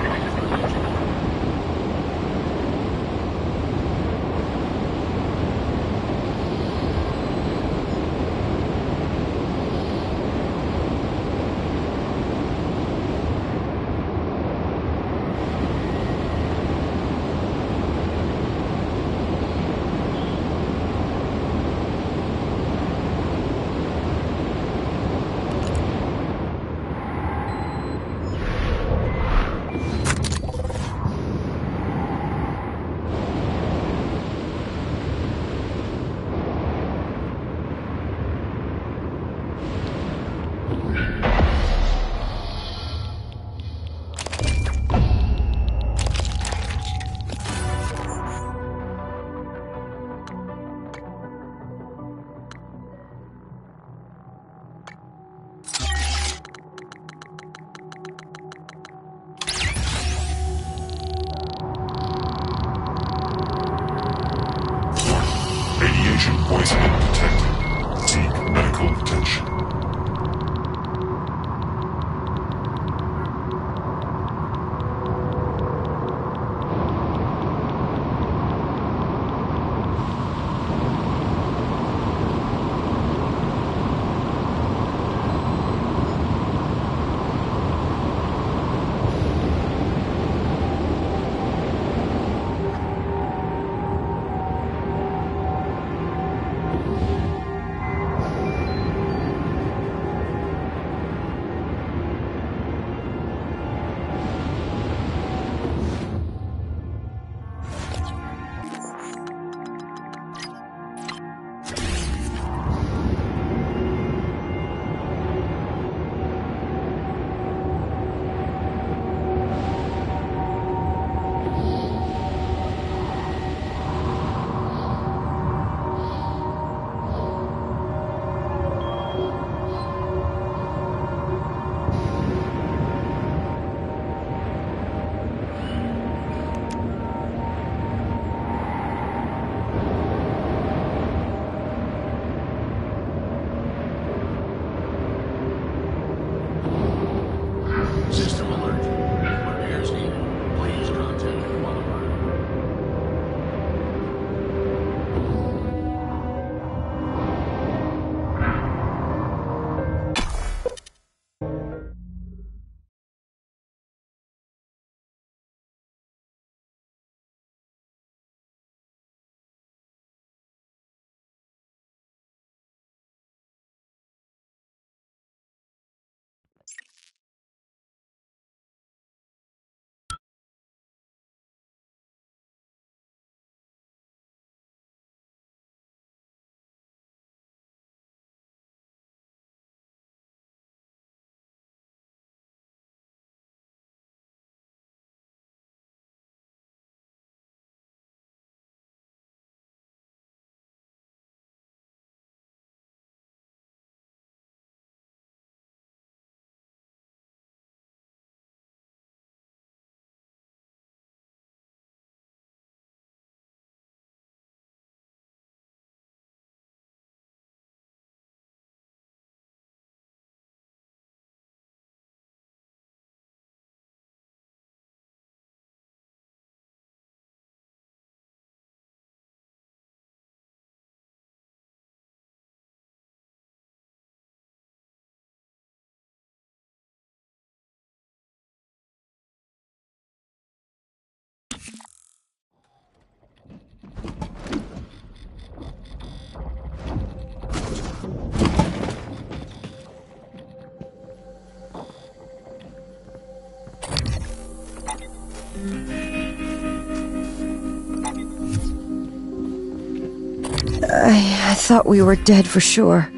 I thought we were dead for sure.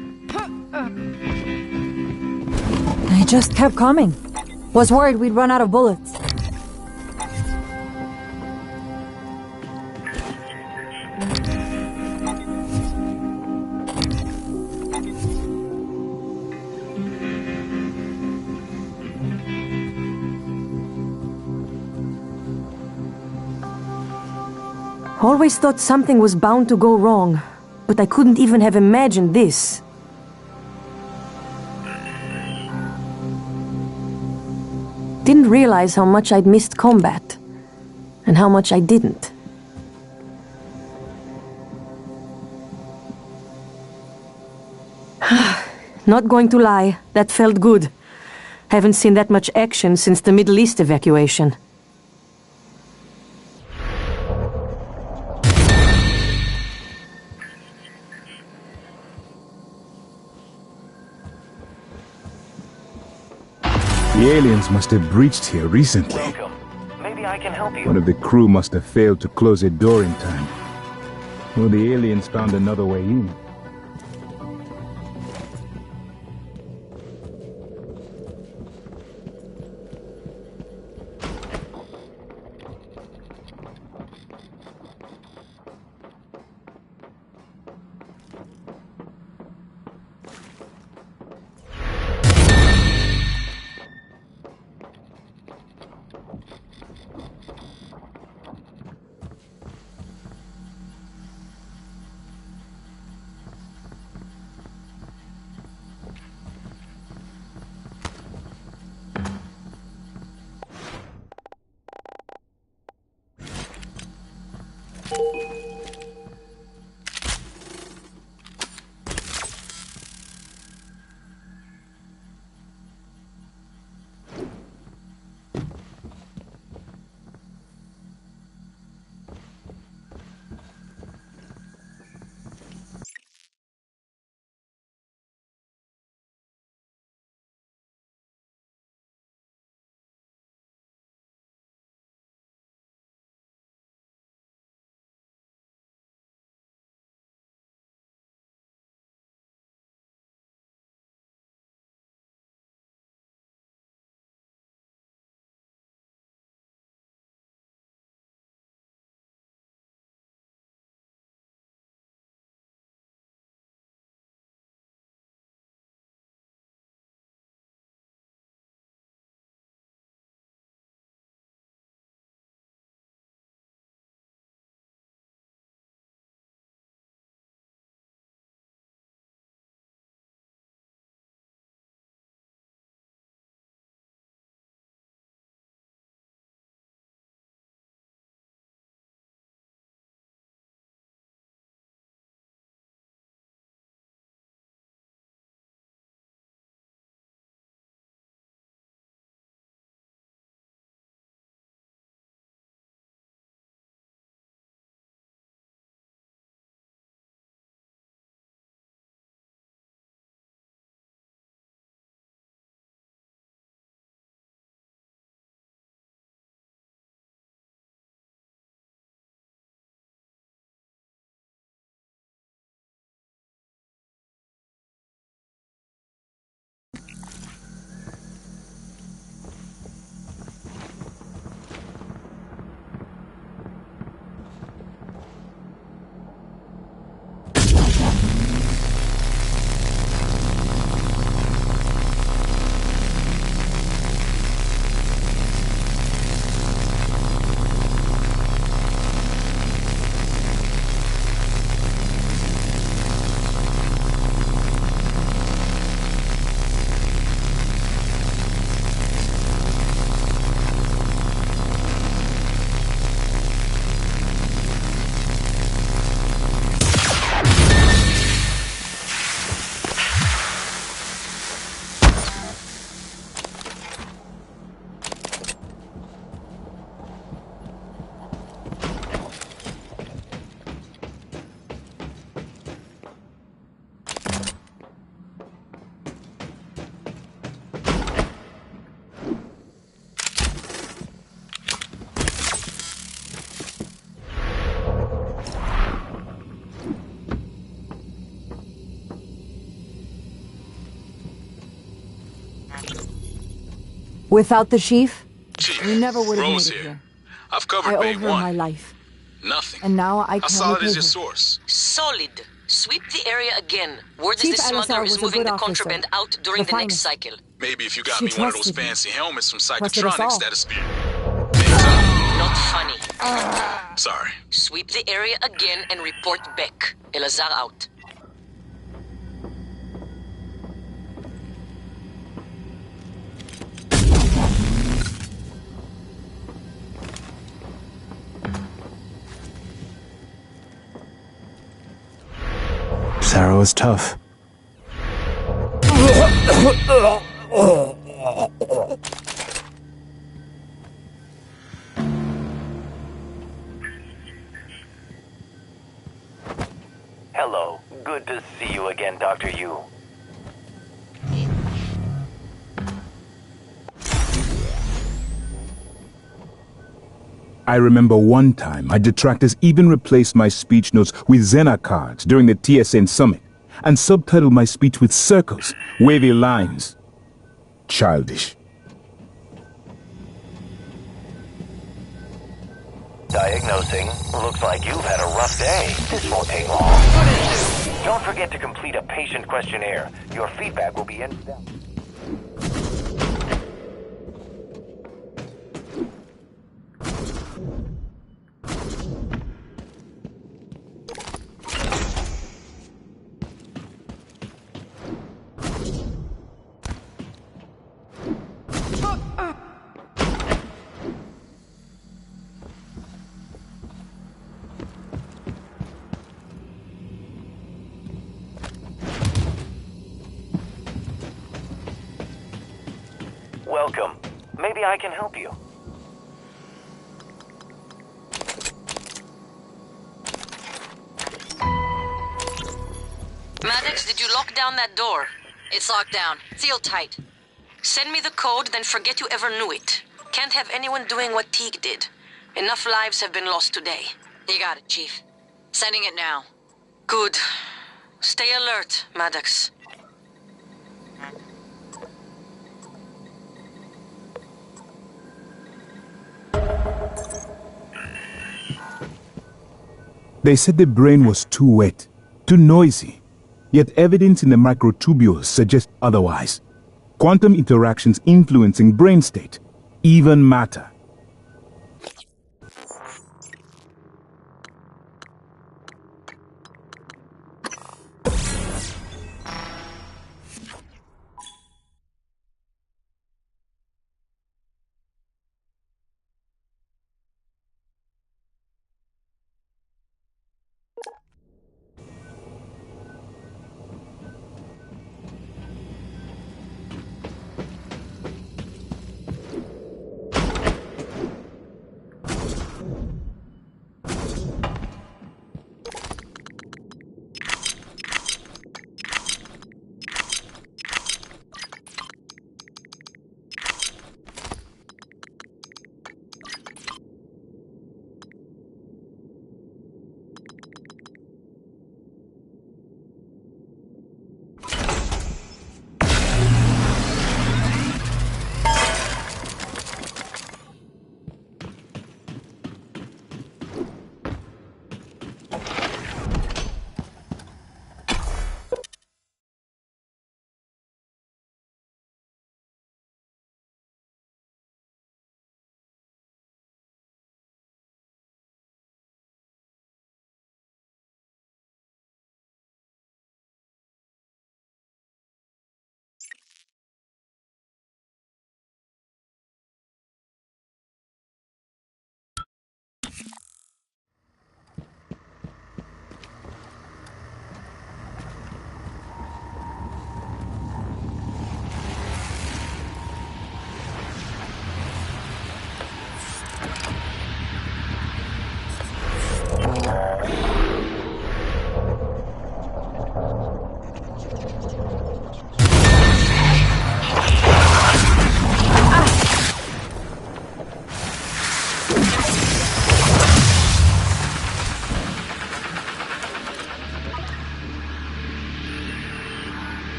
They just kept coming. Was worried we'd run out of bullets. Always thought something was bound to go wrong, but I couldn't even have imagined this. Didn't realize how much I'd missed combat, and how much I didn't. Not going to lie, that felt good. Haven't seen that much action since the Middle East evacuation. The aliens must have breached here recently. Welcome. Maybe I can help you. One of the crew must have failed to close a door in time. Or the aliens found another way in. Without the chief, Chief, we never would have made Rose it here. here. I've covered I Bay owe her 1. my life. Nothing. And now I How can't solid repay is your her. source? Solid. Sweep the area again. Word is Chief the smuggler Alisar is was a moving good the officer. contraband out during The the next finest. cycle. Maybe if you got She me one of those trusted me. fancy helmets from Trusted us all. Psychotronics, that'd speed. Not funny. Sorry. Sweep the area again and report back. Elazar out. Sarah was tough. Hello. Good to see you again, Dr. Yu. I remember one time my detractors even replaced my speech notes with Xena cards during the TSN summit and subtitled my speech with circles, wavy lines. Childish. Diagnosing. Looks like you've had a rough day. This won't take long. Don't forget to complete a patient questionnaire. Your feedback will be in... Welcome. Maybe I can help you. Maddox, did you lock down that door? It's locked down. Sealed tight. Send me the code, then forget you ever knew it. Can't have anyone doing what Teague did. Enough lives have been lost today. You got it, Chief. Sending it now. Good. Stay alert, Maddox. They said the brain was too wet, too noisy. Yet evidence in the microtubules suggests otherwise. Quantum interactions influencing brain state, even matter.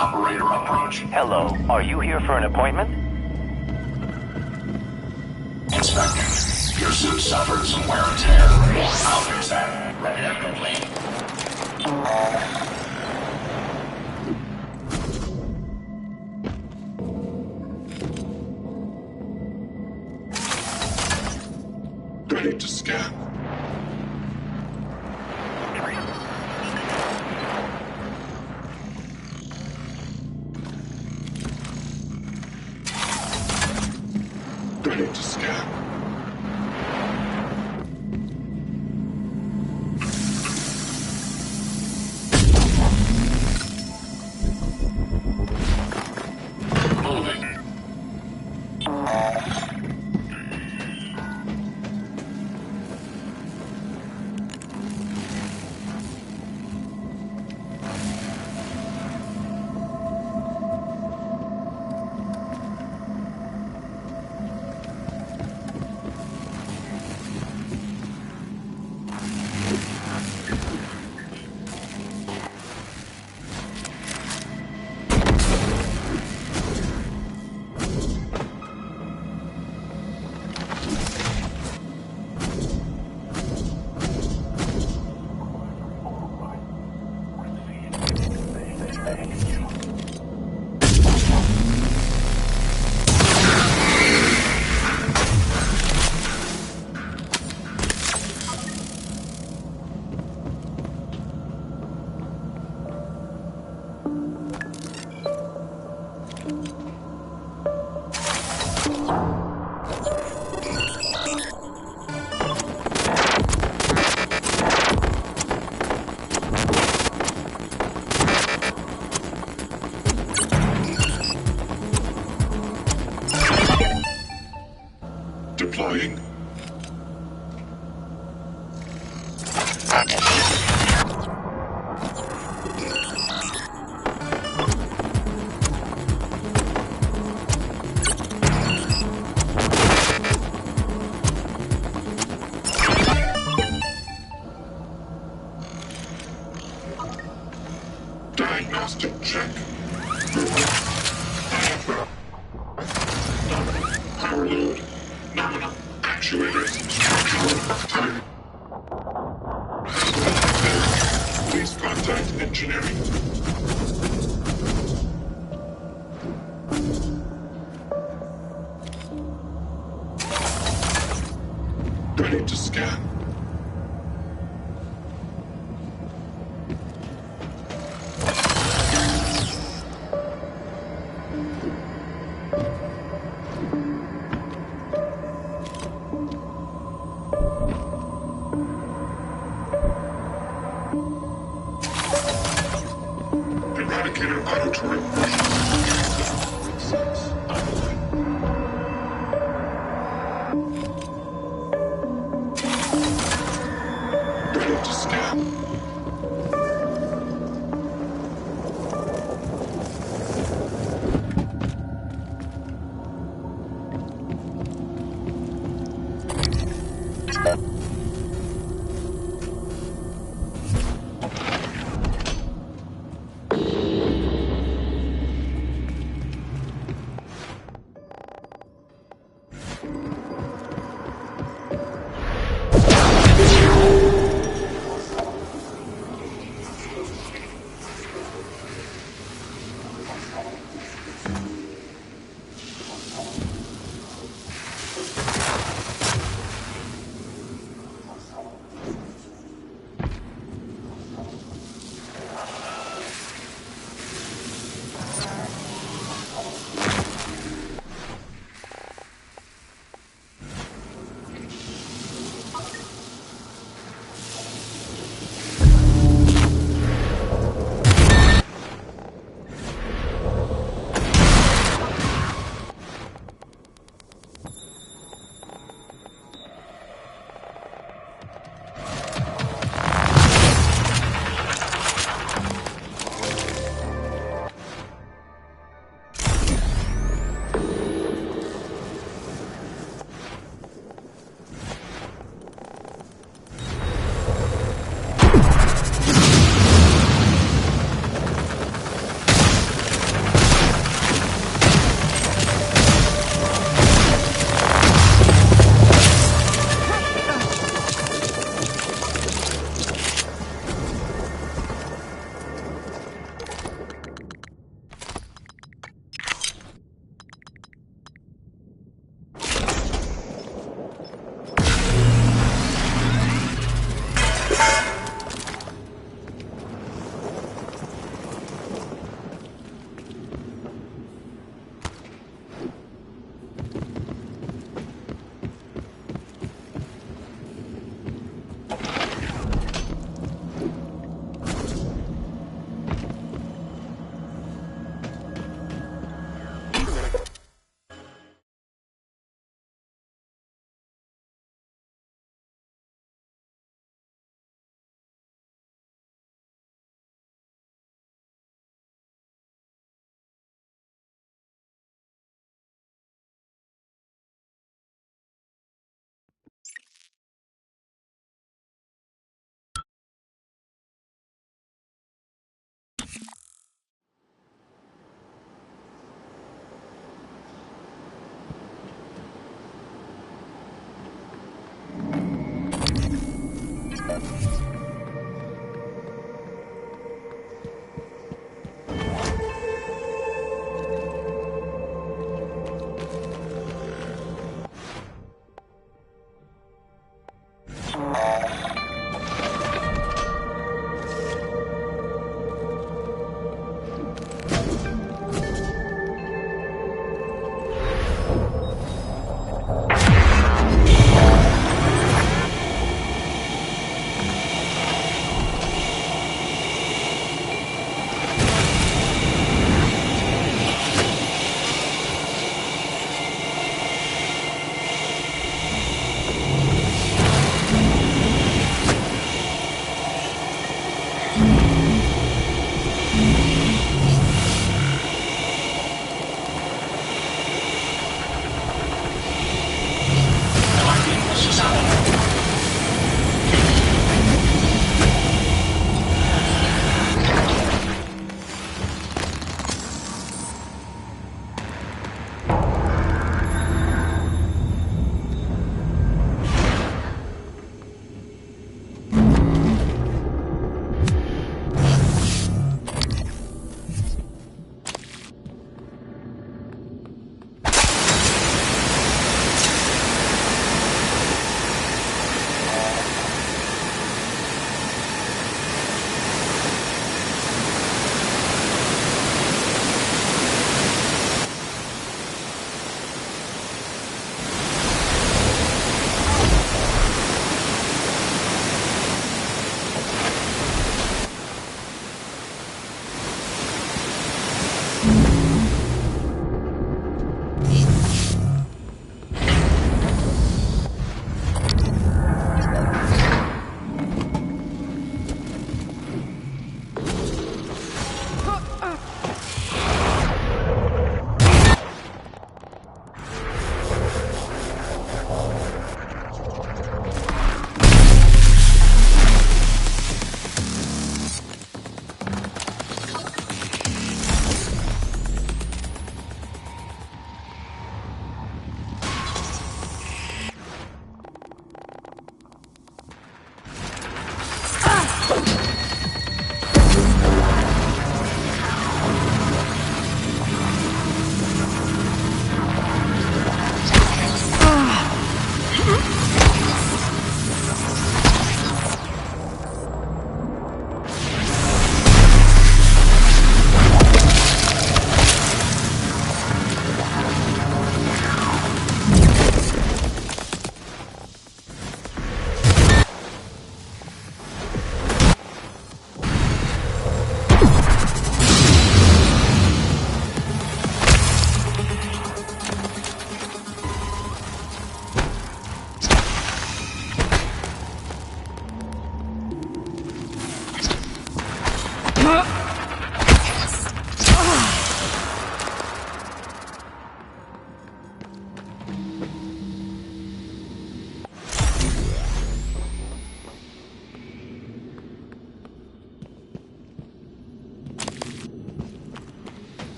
Operator approach. Hello, are you here for an appointment? Inspecting. Your suit suffered some wear and tear. I'll fix that. Ready to complete. Ready to scan. Ready to scan. Moving. Deploying. Diagnostic check. Power load. Nominal. Actuators. Structural. Time. Please contact engineering. Ready to scan. Eradicator auditory ready to scan.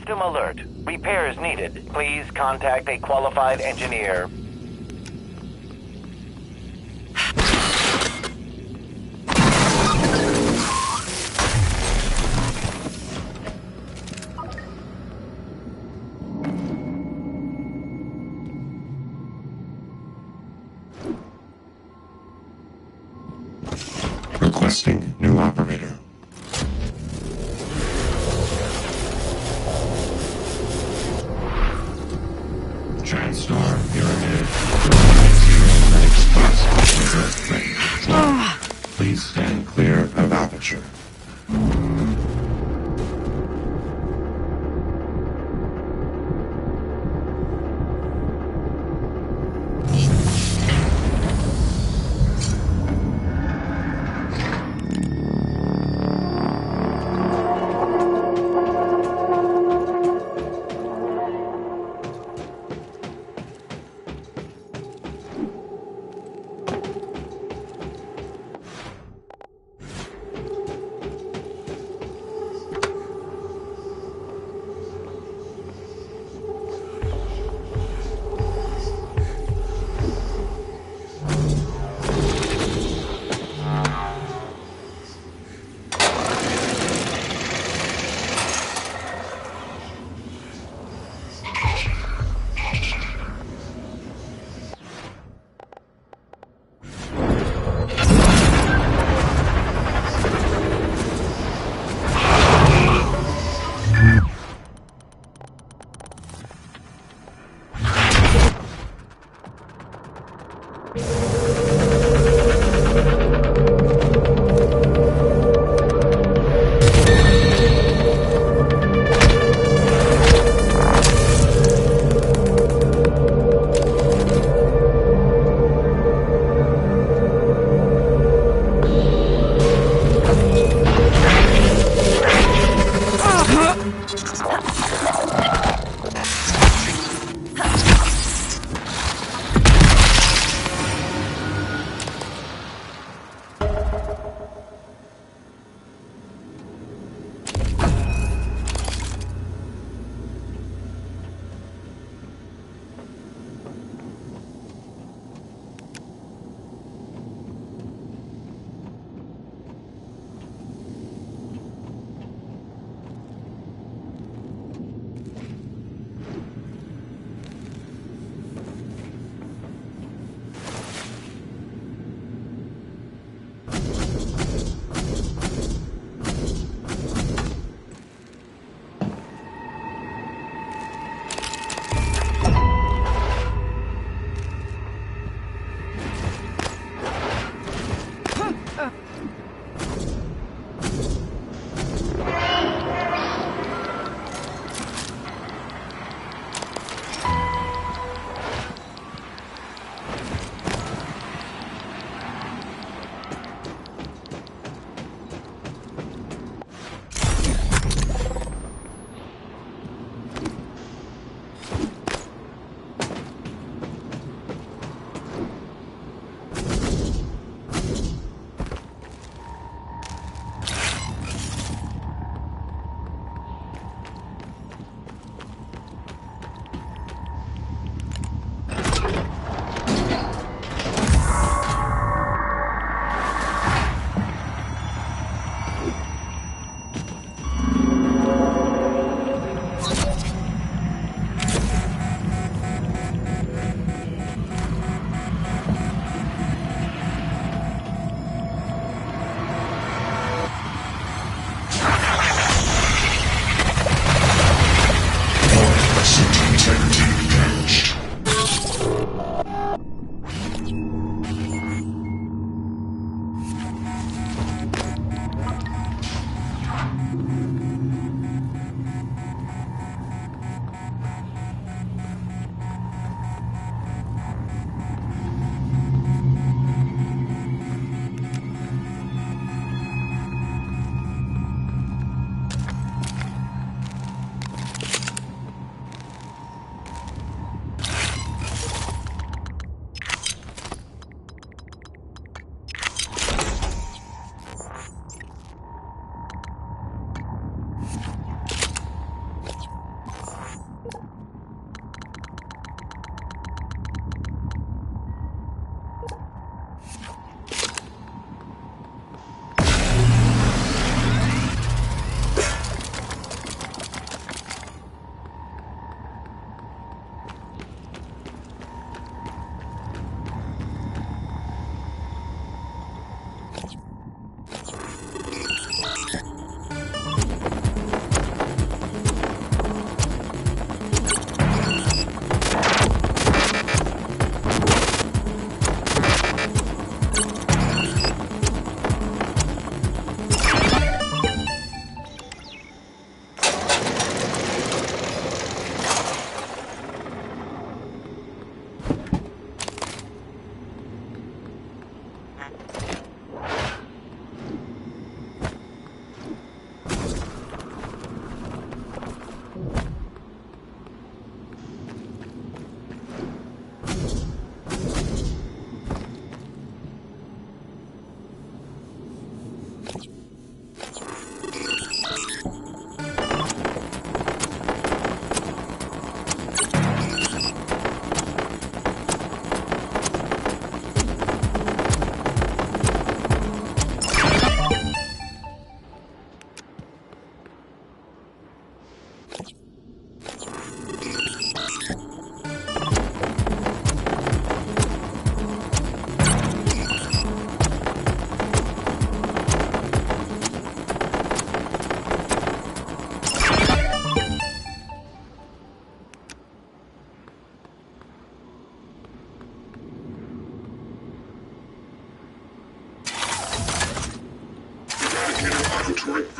System alert. Repairs needed. Please contact a qualified engineer. Requesting new operator. TranStar Pyramid 490 medical class operator ready to deploy. Please stand clear of aperture.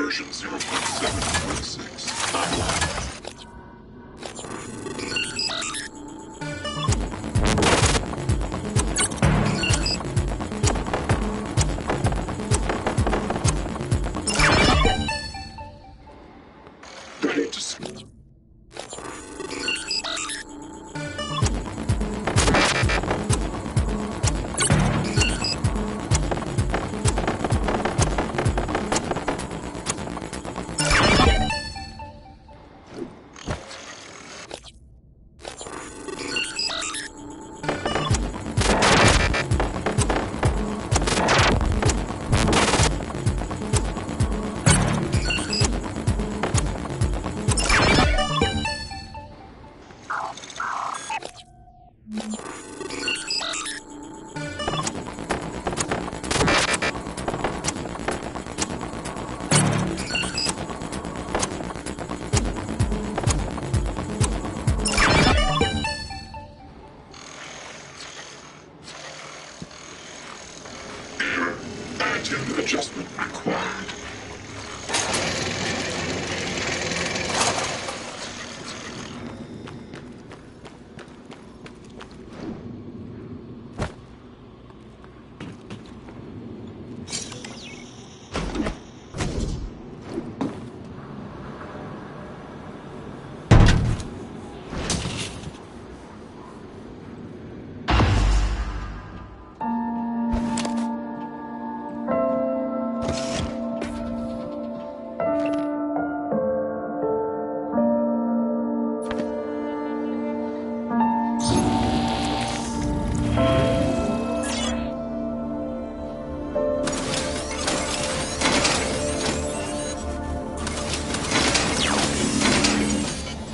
version 0.7.6. Online. Ready to see. Adjustment required.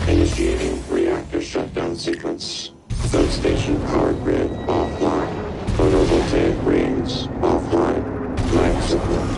Initiating reactor shutdown sequence. Substation power grid offline. Photovoltaic rings offline. Life support.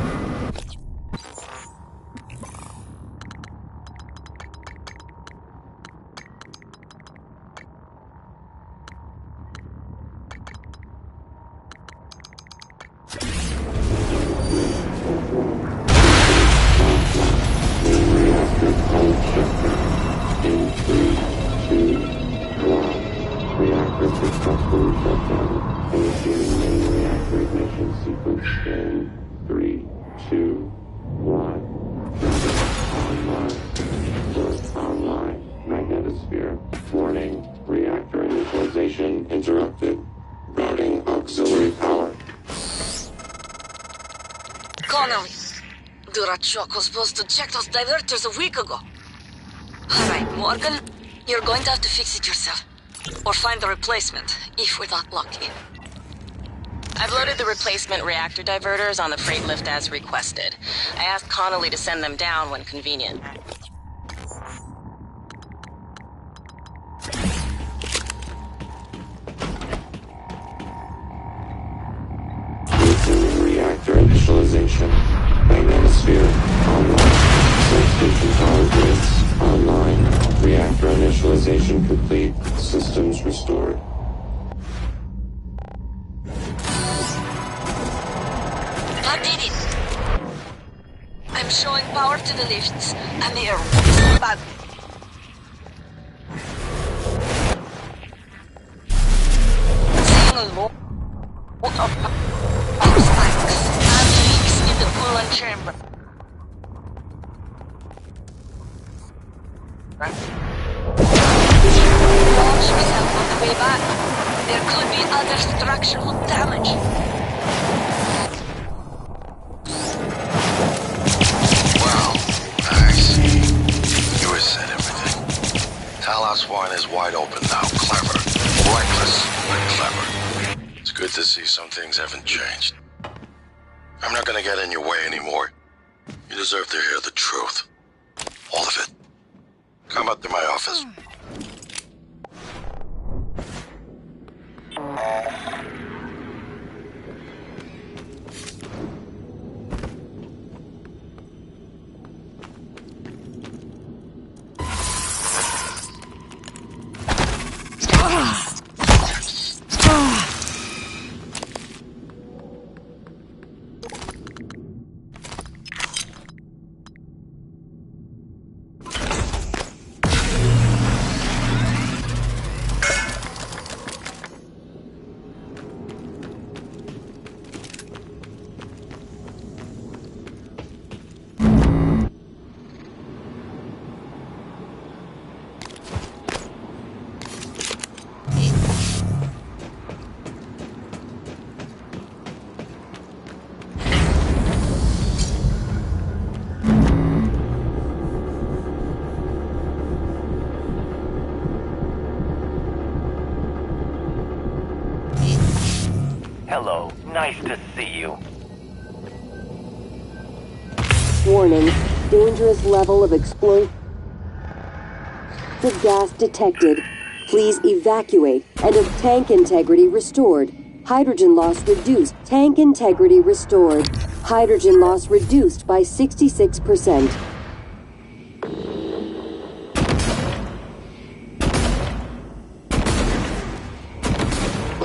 Warning, reactor initialization interrupted. Routing auxiliary power. Connolly, Durachok was supposed to check those diverters a week ago. Alright, Morgan, you're going to have to fix it yourself. Or find the replacement, if we're not lucky. I've loaded the replacement reactor diverters on the freight lift as requested. I asked Connolly to send them down when convenient. Reactor initialization. Magnetosphere online. Substation power grids online. Reactor initialization complete. Systems restored. I did it! I'm showing power to the lifts, and they are bad. Seeing a lot of spikes and leaks in the coolant chamber. Launch yourself on the way back. There could be other structural damage. Wow, nice. You have said everything. Talos 1 is wide open now. Clever. Reckless, but clever. It's good to see some things haven't changed. I'm not gonna get in your way anymore. You deserve to hear the truth. All of it. Come up to my office. Hello. Nice to see you. Warning. Dangerous level of explosive gas detected. Please evacuate and of tank integrity restored. Hydrogen loss reduced. Tank integrity restored. Hydrogen loss reduced by 66%.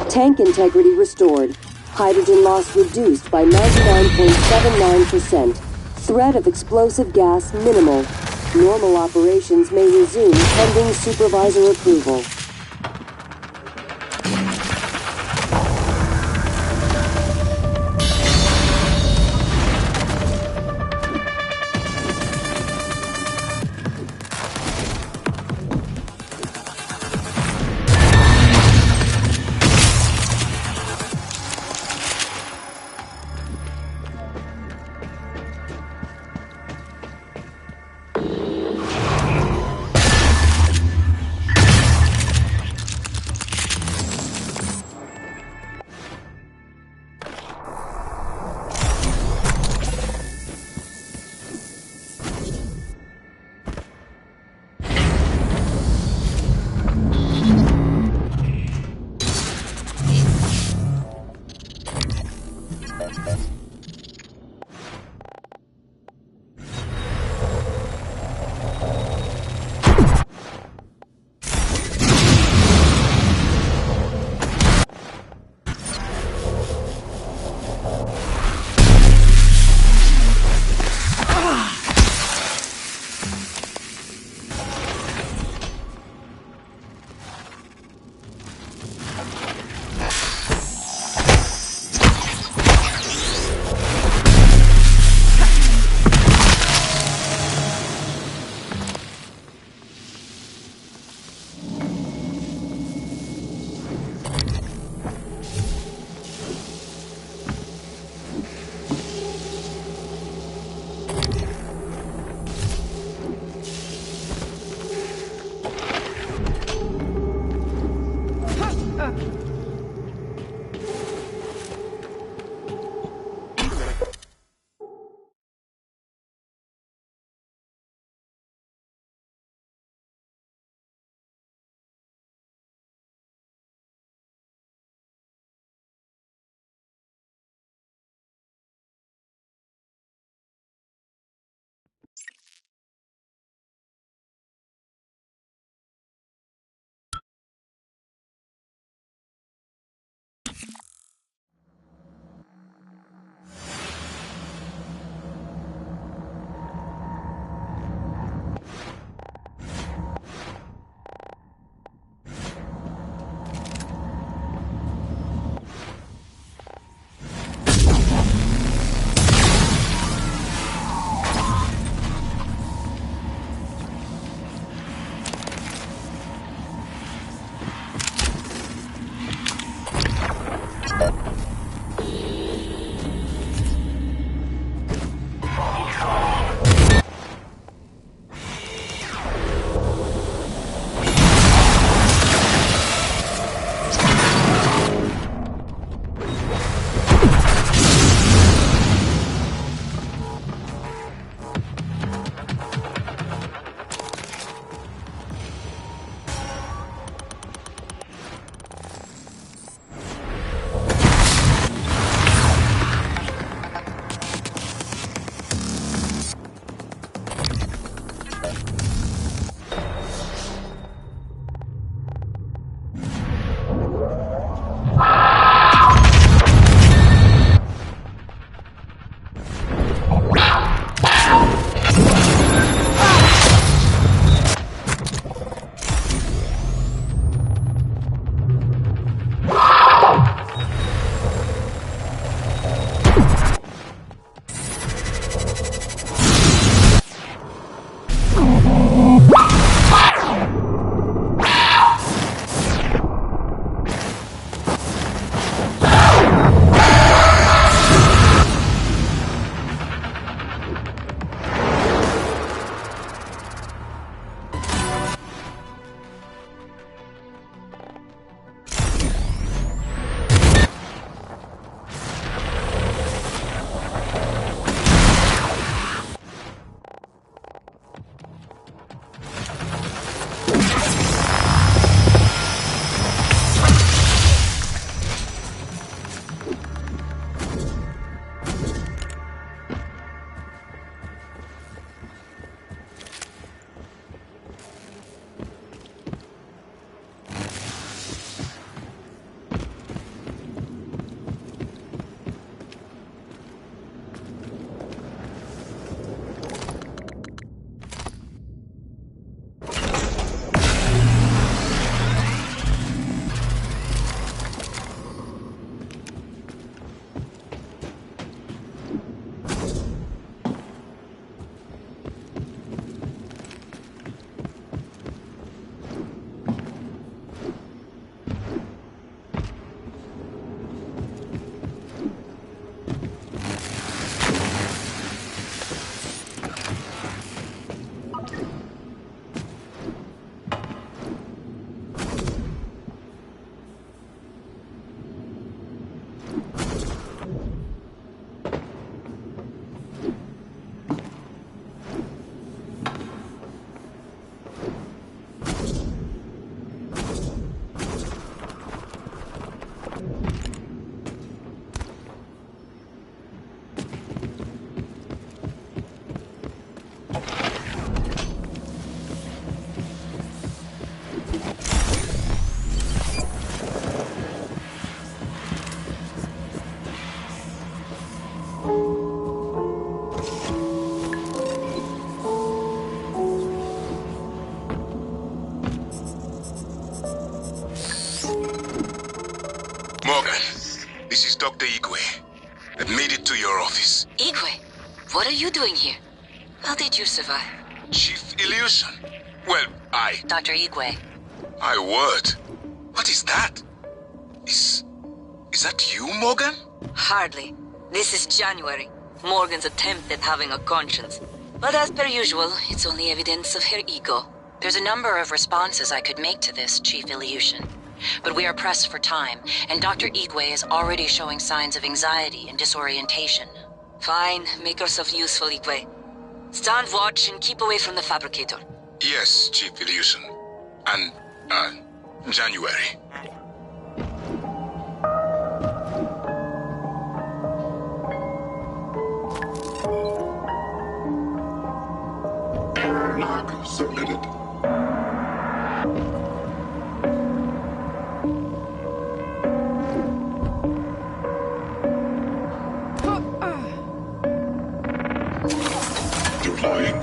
Tank integrity restored. Hydrogen loss reduced by 99.79%. Threat of explosive gas minimal. Normal operations may resume pending supervisor approval. Morgan, this is Dr. Igwe. I've made it to your office. Igwe, what are you doing here? How did you survive? Chief Illusion. Well, Dr. Igwe. My word. What is that? Is that you, Morgan? Hardly. This is January. Morgan's attempt at having a conscience. But as per usual, it's only evidence of her ego. There's a number of responses I could make to this, Chief Ilyushin. But we are pressed for time, and Dr. Igwe is already showing signs of anxiety and disorientation. Fine, make yourself useful, Igwe. Stand watch and keep away from the fabricator. Yes, Chief Ilyushin. And, January. Log submitted. Deploying.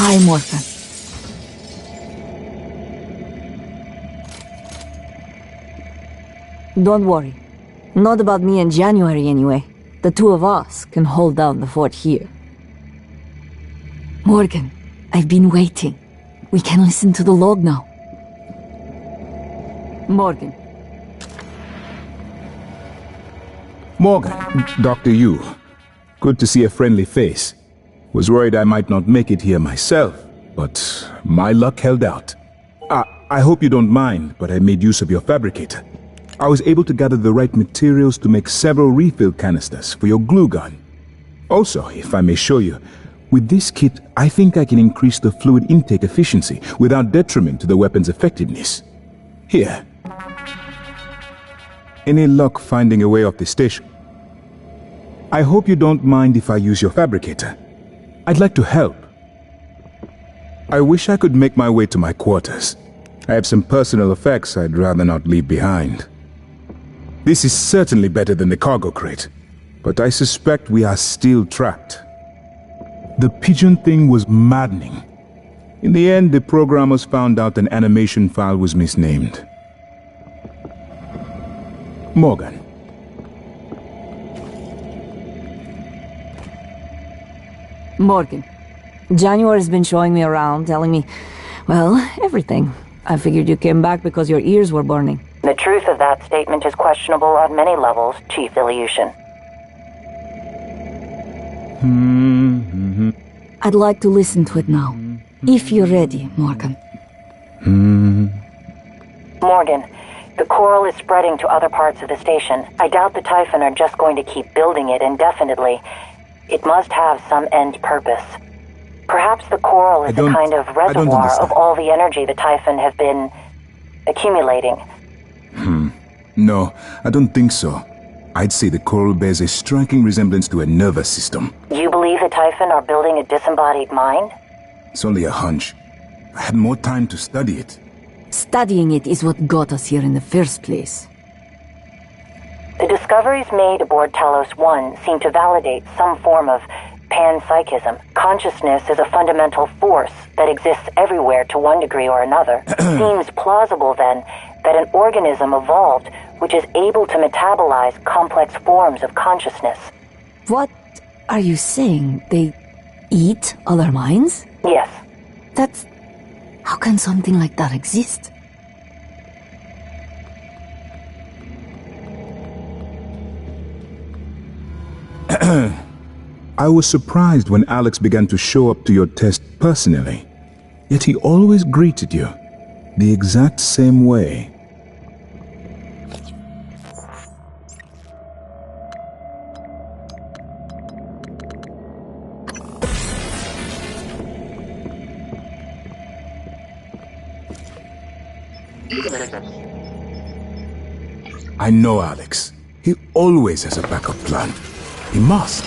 Hi, Morgan. Don't worry. Not about me in January, anyway. The two of us can hold down the fort here. Morgan, I've been waiting. We can listen to the log now. Morgan. Morgan, Dr. Yu. Good to see a friendly face. Was worried I might not make it here myself, but my luck held out. I hope you don't mind, but I made use of your fabricator. I was able to gather the right materials to make several refill canisters for your glue gun. Also, if I may show you, with this kit, I think I can increase the fluid intake efficiency without detriment to the weapon's effectiveness. Here. Any luck finding a way off the station? I hope you don't mind if I use your fabricator. I'd like to help. I wish I could make my way to my quarters. I have some personal effects I'd rather not leave behind. This is certainly better than the cargo crate, but I suspect we are still trapped. The pigeon thing was maddening. In the end, the programmers found out an animation file was misnamed. Morgan. Morgan. January's been showing me around, telling me, well, everything. I figured you came back because your ears were burning. The truth of that statement is questionable on many levels, Chief Ilyushin. I'd like to listen to it now. If you're ready, Morgan. Morgan, the coral is spreading to other parts of the station. I doubt the Typhon are just going to keep building it indefinitely. It must have some end purpose. Perhaps the coral is a kind of reservoir of all the energy the Typhon have been accumulating. No, I don't think so. I'd say the coral bears a striking resemblance to a nervous system. You believe the Typhon are building a disembodied mind? It's only a hunch. If I had more time to study it. Studying it is what got us here in the first place. The discoveries made aboard Talos 1 seem to validate some form of panpsychism. Consciousness is a fundamental force that exists everywhere to one degree or another. Seems plausible, then, that an organism evolved which is able to metabolize complex forms of consciousness. What are you saying? They eat other minds? Yes. That's... How can something like that exist? I was surprised when Alex began to show up to your test personally. Yet he always greeted you the exact same way. I know Alex. He always has a backup plan. He must.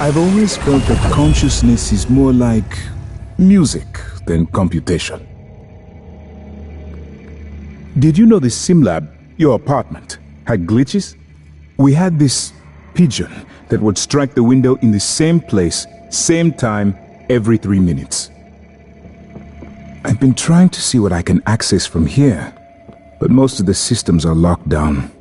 I've always felt that consciousness is more like music than computation. Did you know the SimLab, your apartment, had glitches? We had this pigeon that would strike the window in the same place, same time, every 3 minutes. I've been trying to see what I can access from here, but most of the systems are locked down.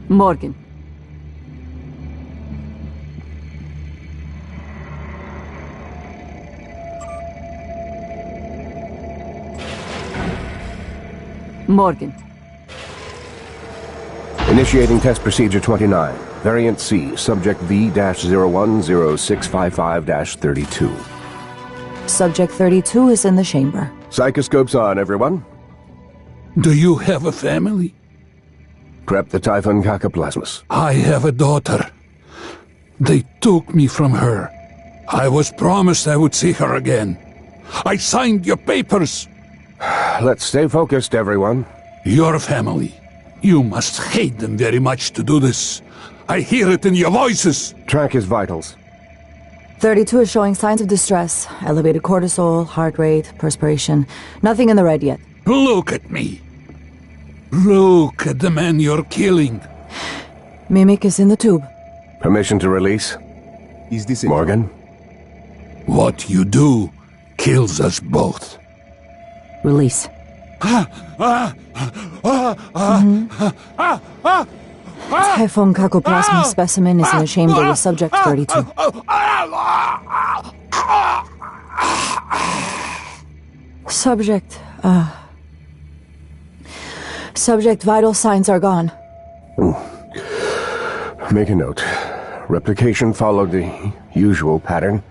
Morgan. Morgan. Initiating test procedure 29. Variant C, subject V-010655-32. Subject 32 is in the chamber. Psychoscopes on, everyone. Do you have a family? Prep the Typhon Cacoplasmus. I have a daughter. They took me from her. I was promised I would see her again. I signed your papers. Let's stay focused, everyone. Your family. You must hate them very much to do this. I hear it in your voices. Track his vitals. 32 is showing signs of distress. Elevated cortisol, heart rate, perspiration. Nothing in the red yet. Look at me. Look at the man you're killing. Mimic is in the tube. Permission to release? Is this Morgan? What you do kills us both. Release. Typhoon cacoplasma specimen is in the chamber with subject 32. Subject vital signs are gone. Make a note. Replication followed the usual pattern.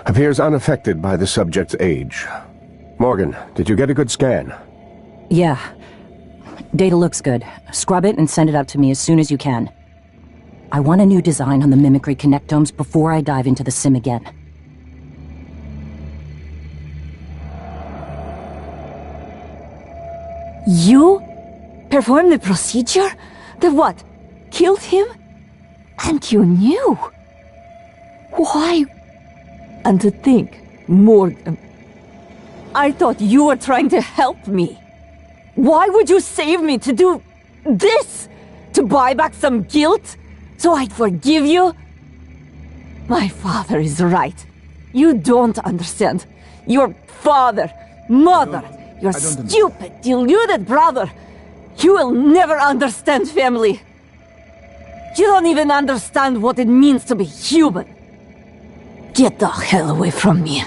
Appears unaffected by the subject's age. Morgan, did you get a good scan? Yeah. Data looks good. Scrub it and send it up to me as soon as you can. I want a new design on the mimicry connectomes before I dive into the sim again. You performed the procedure? The what? Killed him? And you knew? Why? And to think, Morgan, I thought you were trying to help me. Why would you save me to do this? To buy back some guilt? So I'd forgive you? My father is right. You don't understand. Your father, mother, your stupid, deluded brother. You will never understand family. You don't even understand what it means to be human. Get the hell away from me.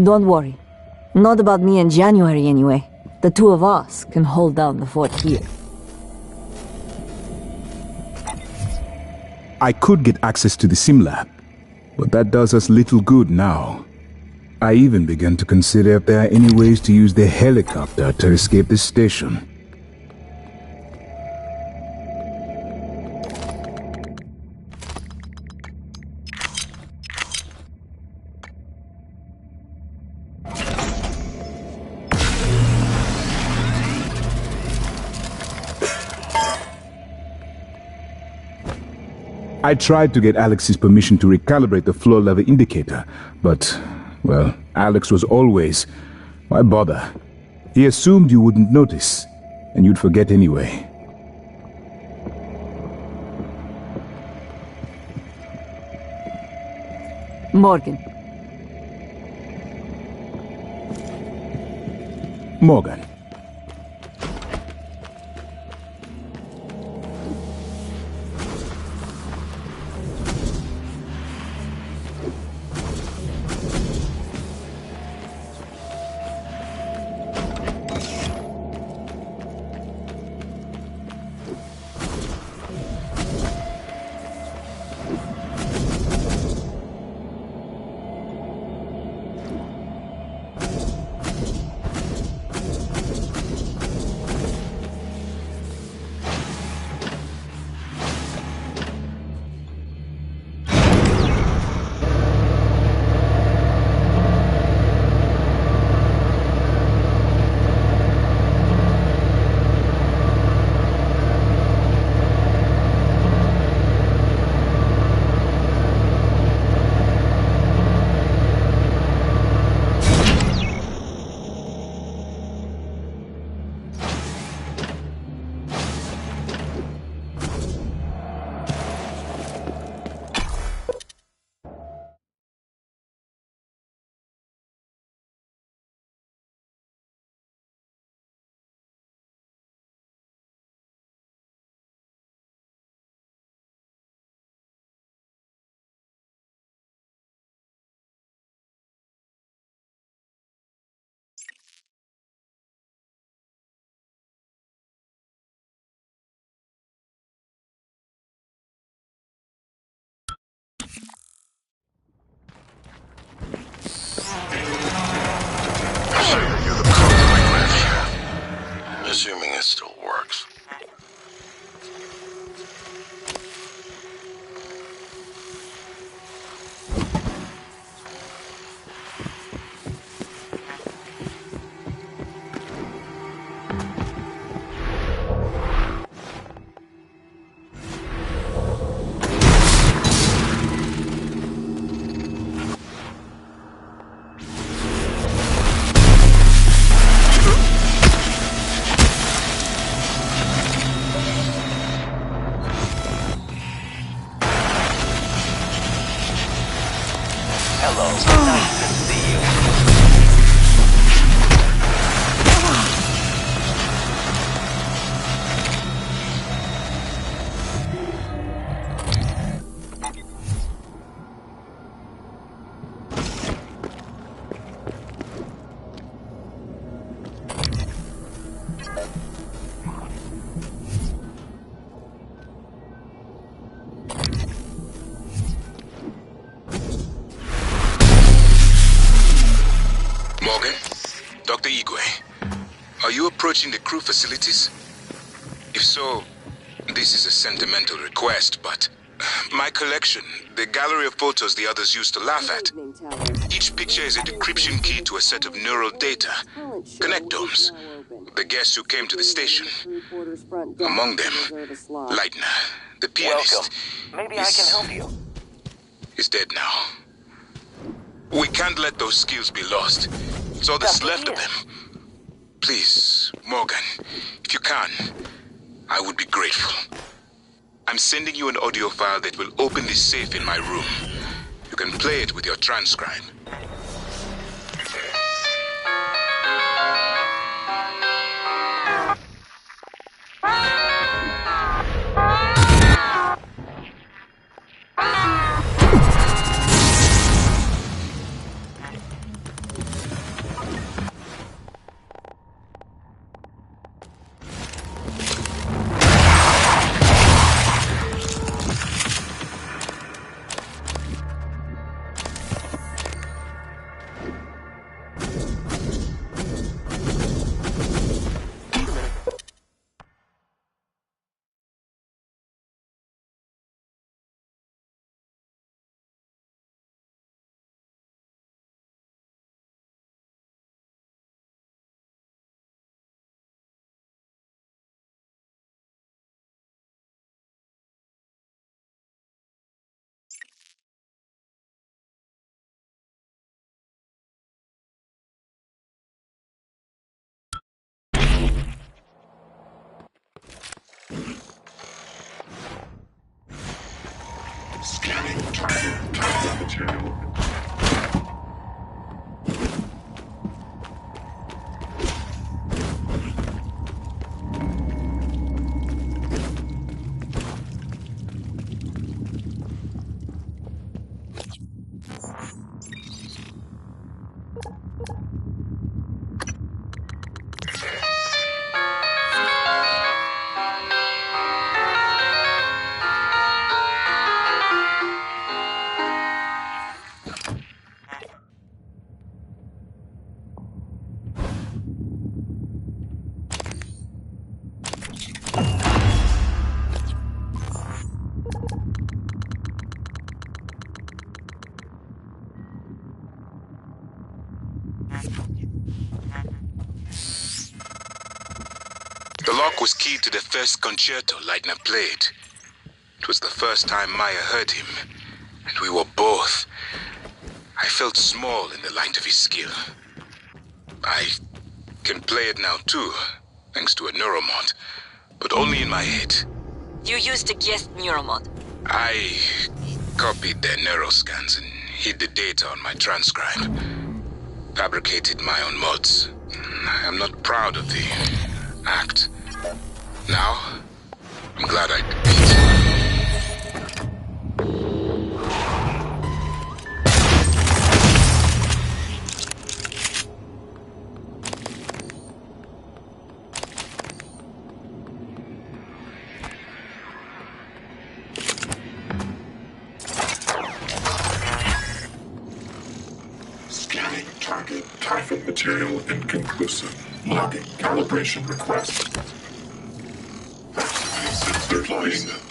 Don't worry. Not about me in January, anyway. The two of us can hold down the fort here. I could get access to the sim lab, but that does us little good now. I even began to consider if there are any ways to use the helicopter to escape the station. I tried to get Alex's permission to recalibrate the flow level indicator, but, well, Alex was always, why bother? He assumed you wouldn't notice, and you'd forget anyway. Morgan. Morgan. Dr. Igwe, are you approaching the crew facilities? If so, this is a sentimental request, but my collection, the gallery of photos the others used to laugh at. Each picture is a decryption key to a set of neural data, connectomes, the guests who came to the station. Among them, Leitner, the pianist. Welcome. Maybe I can help you. He's dead now. We can't let those skills be lost. It's all that's left of them. Please, Morgan, if you can, I would be grateful. I'm sending you an audio file that will open this safe in my room. You can play it with your transcribe. Scanning target material. The lock was keyed to the first concerto Leitner played. It was the first time Maya heard him, and we were both. I felt small in the light of his skill. I can play it now too, thanks to a neuromod, but only in my head. You used a guest neuromod. I copied their neuroscans and hid the data on my transcribe. Fabricated my own mods. I'm not proud of the act. Now, I'm glad I did. Scanning target typhon material inconclusive. Logging calibration request. Activating sensor deployment.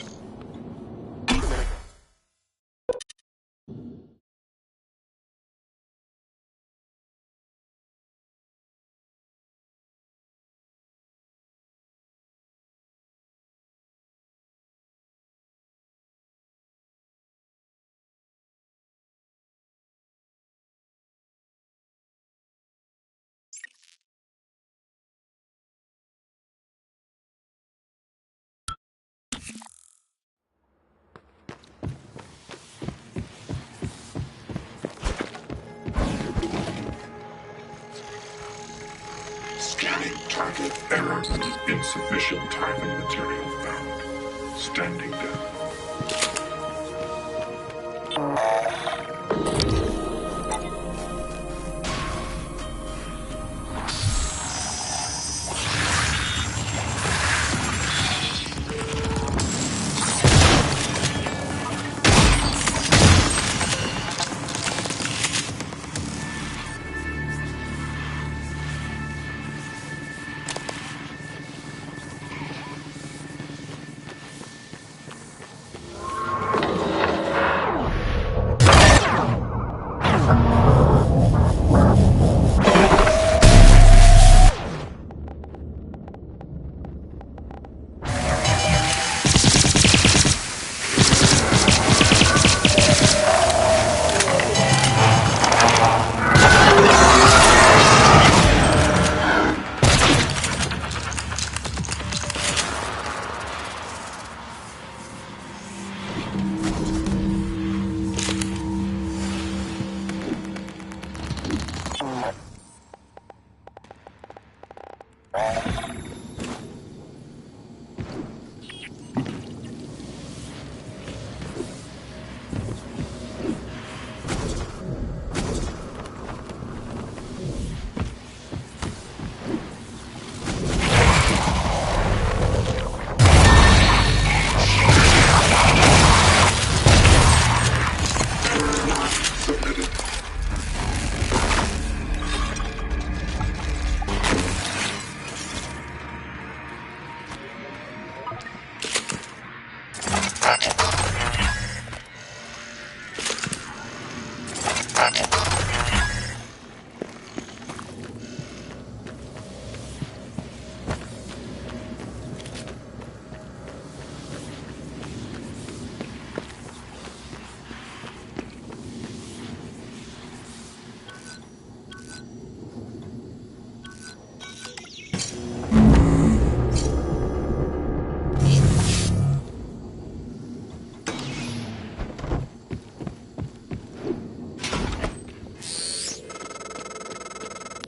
Scanning target error. Insufficient typhon material found. Standing down.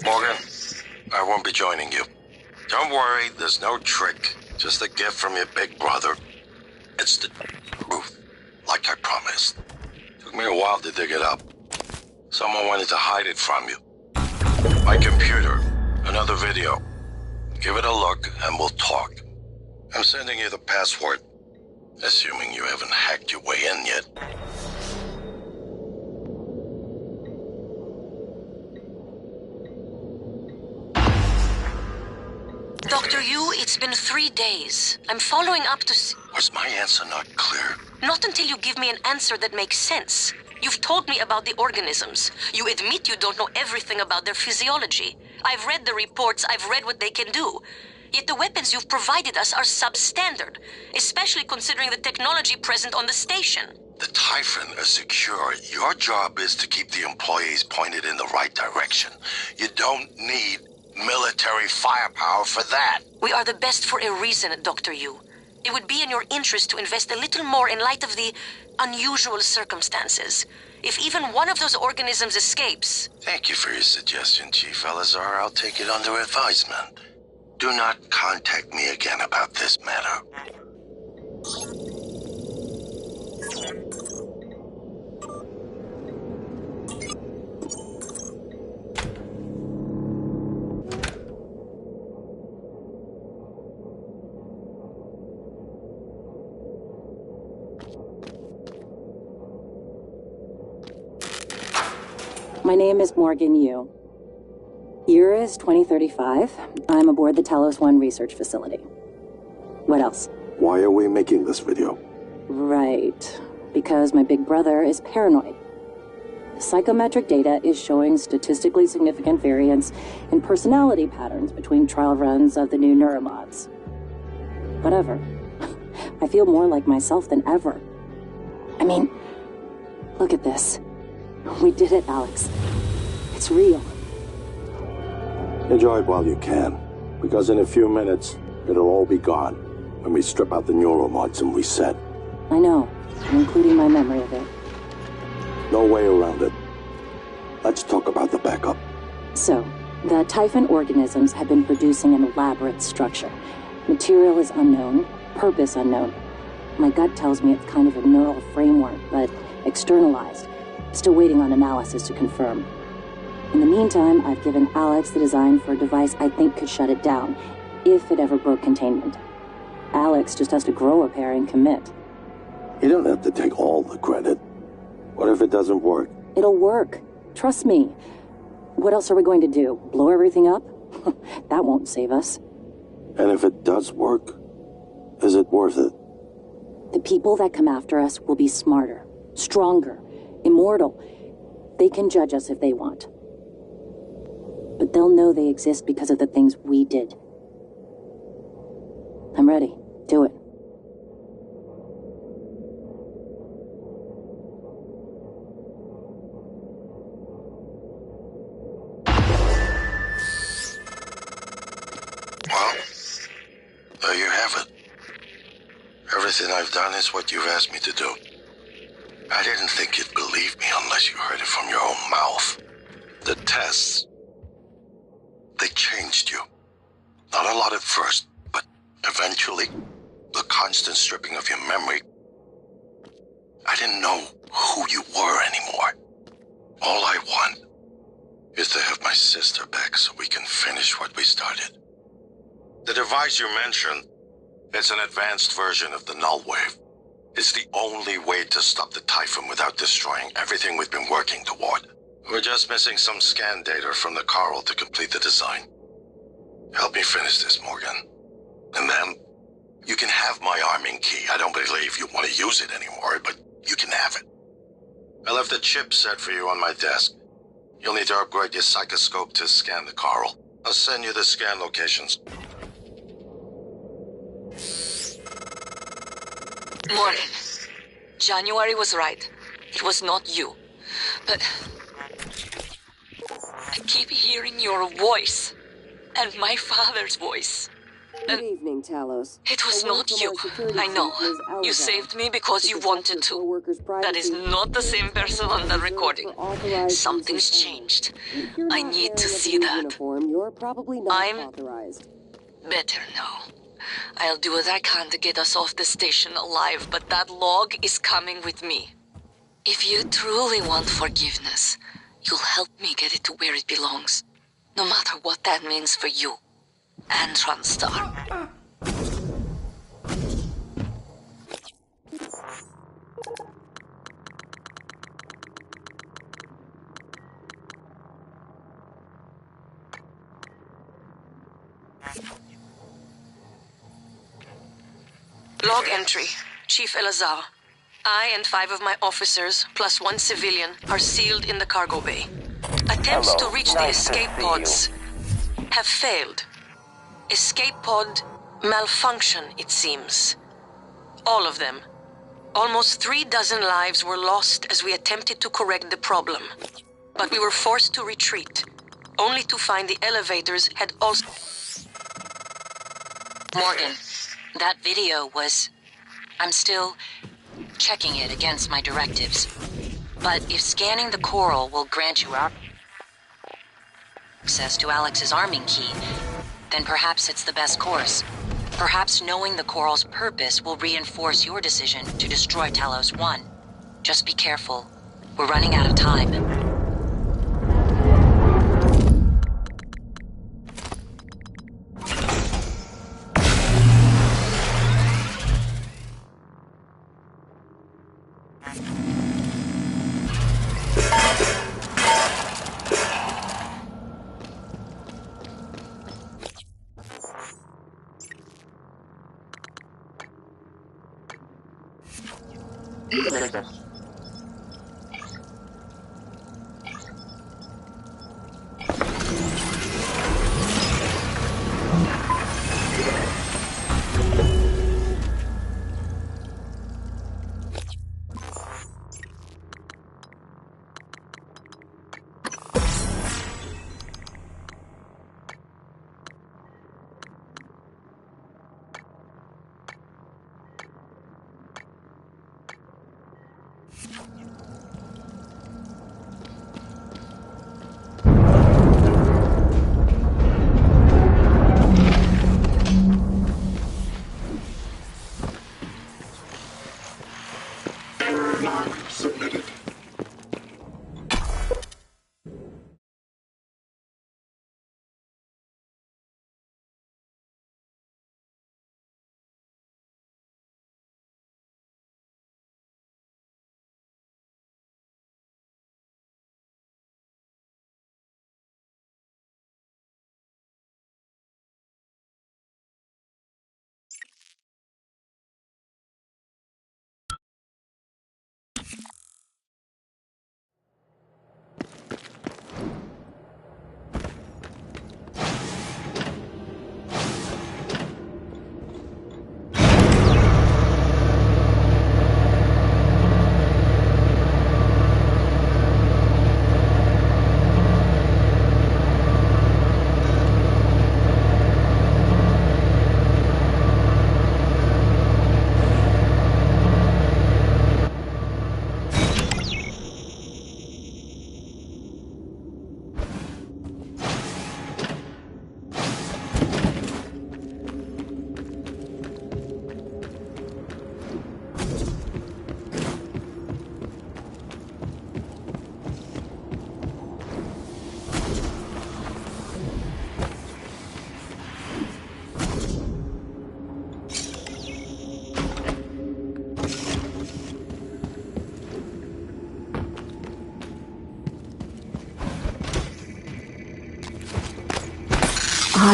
Morgan, I won't be joining you. Don't worry, there's no trick. Just a gift from your big brother. It's the truth, like I promised. Took me a while to dig it up. Someone wanted to hide it from you. My computer, another video. Give it a look and we'll talk. I'm sending you the password, assuming you haven't hacked your way in yet. Dr. Yu, it's been 3 days. I'm following up to see... Was my answer not clear? Not until you give me an answer that makes sense. You've told me about the organisms. You admit you don't know everything about their physiology. I've read the reports, I've read what they can do. Yet the weapons you've provided us are substandard, especially considering the technology present on the station. The Typhon is secure. Your job is to keep the employees pointed in the right direction. You don't need military firepower for that. We are the best for a reason, Dr. Yu. It would be in your interest to invest a little more in light of the unusual circumstances. If even one of those organisms escapes... Thank you for your suggestion, Chief Elazar. I'll take it under advisement. Do not contact me again about this matter. My name is Morgan Yu. Year is 2035. I'm aboard the Talos 1 research facility. What else? Why are we making this video? Right. Because my big brother is paranoid. The psychometric data is showing statistically significant variance in personality patterns between trial runs of the new neuromods. Whatever. I feel more like myself than ever. I mean, look at this. We did it, Alex. It's real. Enjoy it while you can, because in a few minutes, it'll all be gone when we strip out the neuromods and reset. I know, including my memory of it. No way around it. Let's talk about the backup. So, the Typhon organisms have been producing an elaborate structure. Material is unknown, purpose unknown. My gut tells me it's kind of a neural framework, but externalized. Still waiting on analysis to confirm. In the meantime, I've given Alex the design for a device I think could shut it down, if it ever broke containment. Alex just has to grow a pair and commit. You don't have to take all the credit. What if it doesn't work? It'll work. Trust me. What else are we going to do? Blow everything up? That won't save us. And if it does work, is it worth it? The people that come after us will be smarter, stronger, immortal. They can judge us if they want. But they'll know they exist because of the things we did. I'm ready. Do it. Well, there you have it. Everything I've done is what you've asked me to do. I didn't think you'd believe me unless you heard it from your own mouth. The tests, they changed you. Not a lot at first, but eventually, the constant stripping of your memory. I didn't know who you were anymore. All I want is to have my sister back so we can finish what we started. The device you mentioned, it's an advanced version of the null wave. It's the only way to stop the Typhon without destroying everything we've been working toward. We're just missing some scan data from the coral to complete the design. Help me finish this, Morgan. And then, you can have my arming key. I don't believe you want to use it anymore, but you can have it. I left the chip set for you on my desk. You'll need to upgrade your psychoscope to scan the coral. I'll send you the scan locations. Morgan, January was right. It was not you. But I keep hearing your voice. And my father's voice. Good evening, Talos. It was not you. I know. You saved me because you wanted to. That is not the same person on the recording. Something's changed. I need to see that. I'm better now. I'll do what I can to get us off the station alive, but that log is coming with me. If you truly want forgiveness, you'll help me get it to where it belongs. No matter what that means for you and Transtar. Log entry. Chief Elazar. I and 5 of my officers, plus 1 civilian, are sealed in the cargo bay. Attempts to reach the escape pods have failed. Escape pod malfunction, it seems. All of them. Almost 36 lives were lost as we attempted to correct the problem. But we were forced to retreat, only to find the elevators had also... Morgan, that video was... I'm still checking it against my directives. But if scanning the coral will grant you access to Alex's arming key, then perhaps it's the best course. Perhaps knowing the coral's purpose will reinforce your decision to destroy Talos 1. Just be careful. We're running out of time.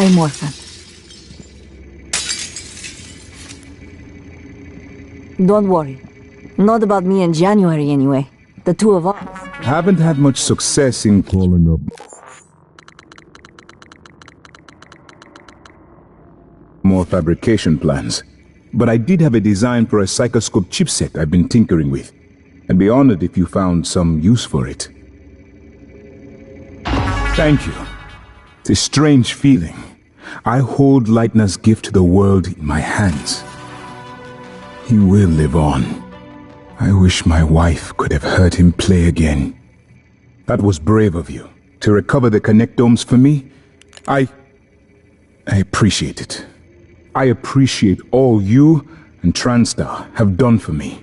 Try morphine. Don't worry. Not about me in January, anyway. The two of us. Haven't had much success in calling up more fabrication plans. But I did have a design for a psychoscope chipset I've been tinkering with. I'd be honored if you found some use for it. Thank you. It's a strange feeling. I hold Leitner's gift to the world in my hands. He will live on. I wish my wife could have heard him play again. That was brave of you. To recover the connectomes for me, I appreciate it. I appreciate all you and TranStar have done for me.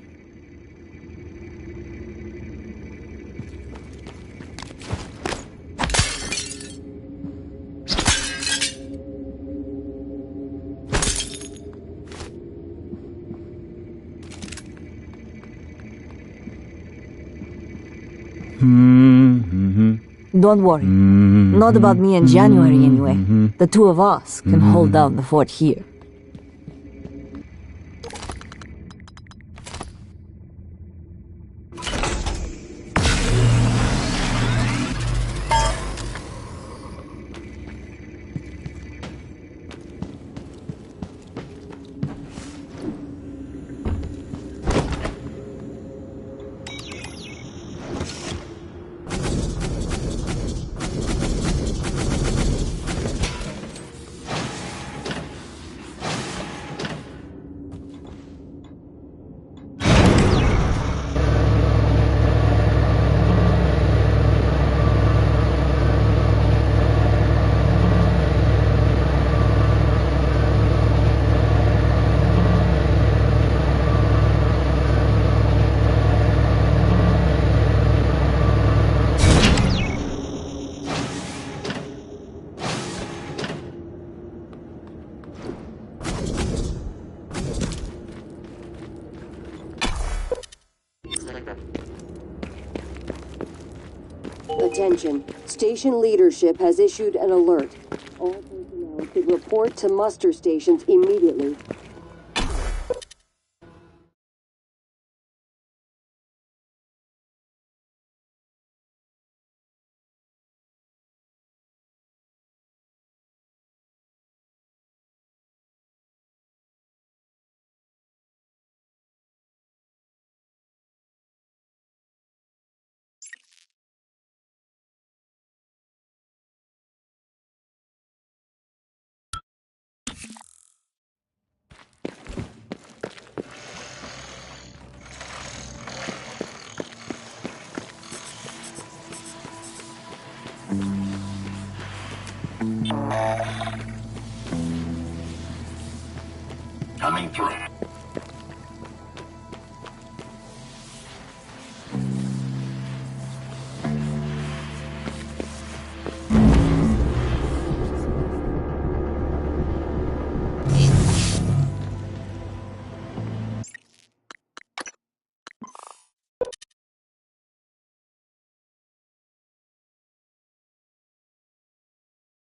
Don't worry. Not about me in January, anyway. The two of us can hold down the fort here. Attention. Station leadership has issued an alert. All personnel should report to muster stations immediately. Coming through.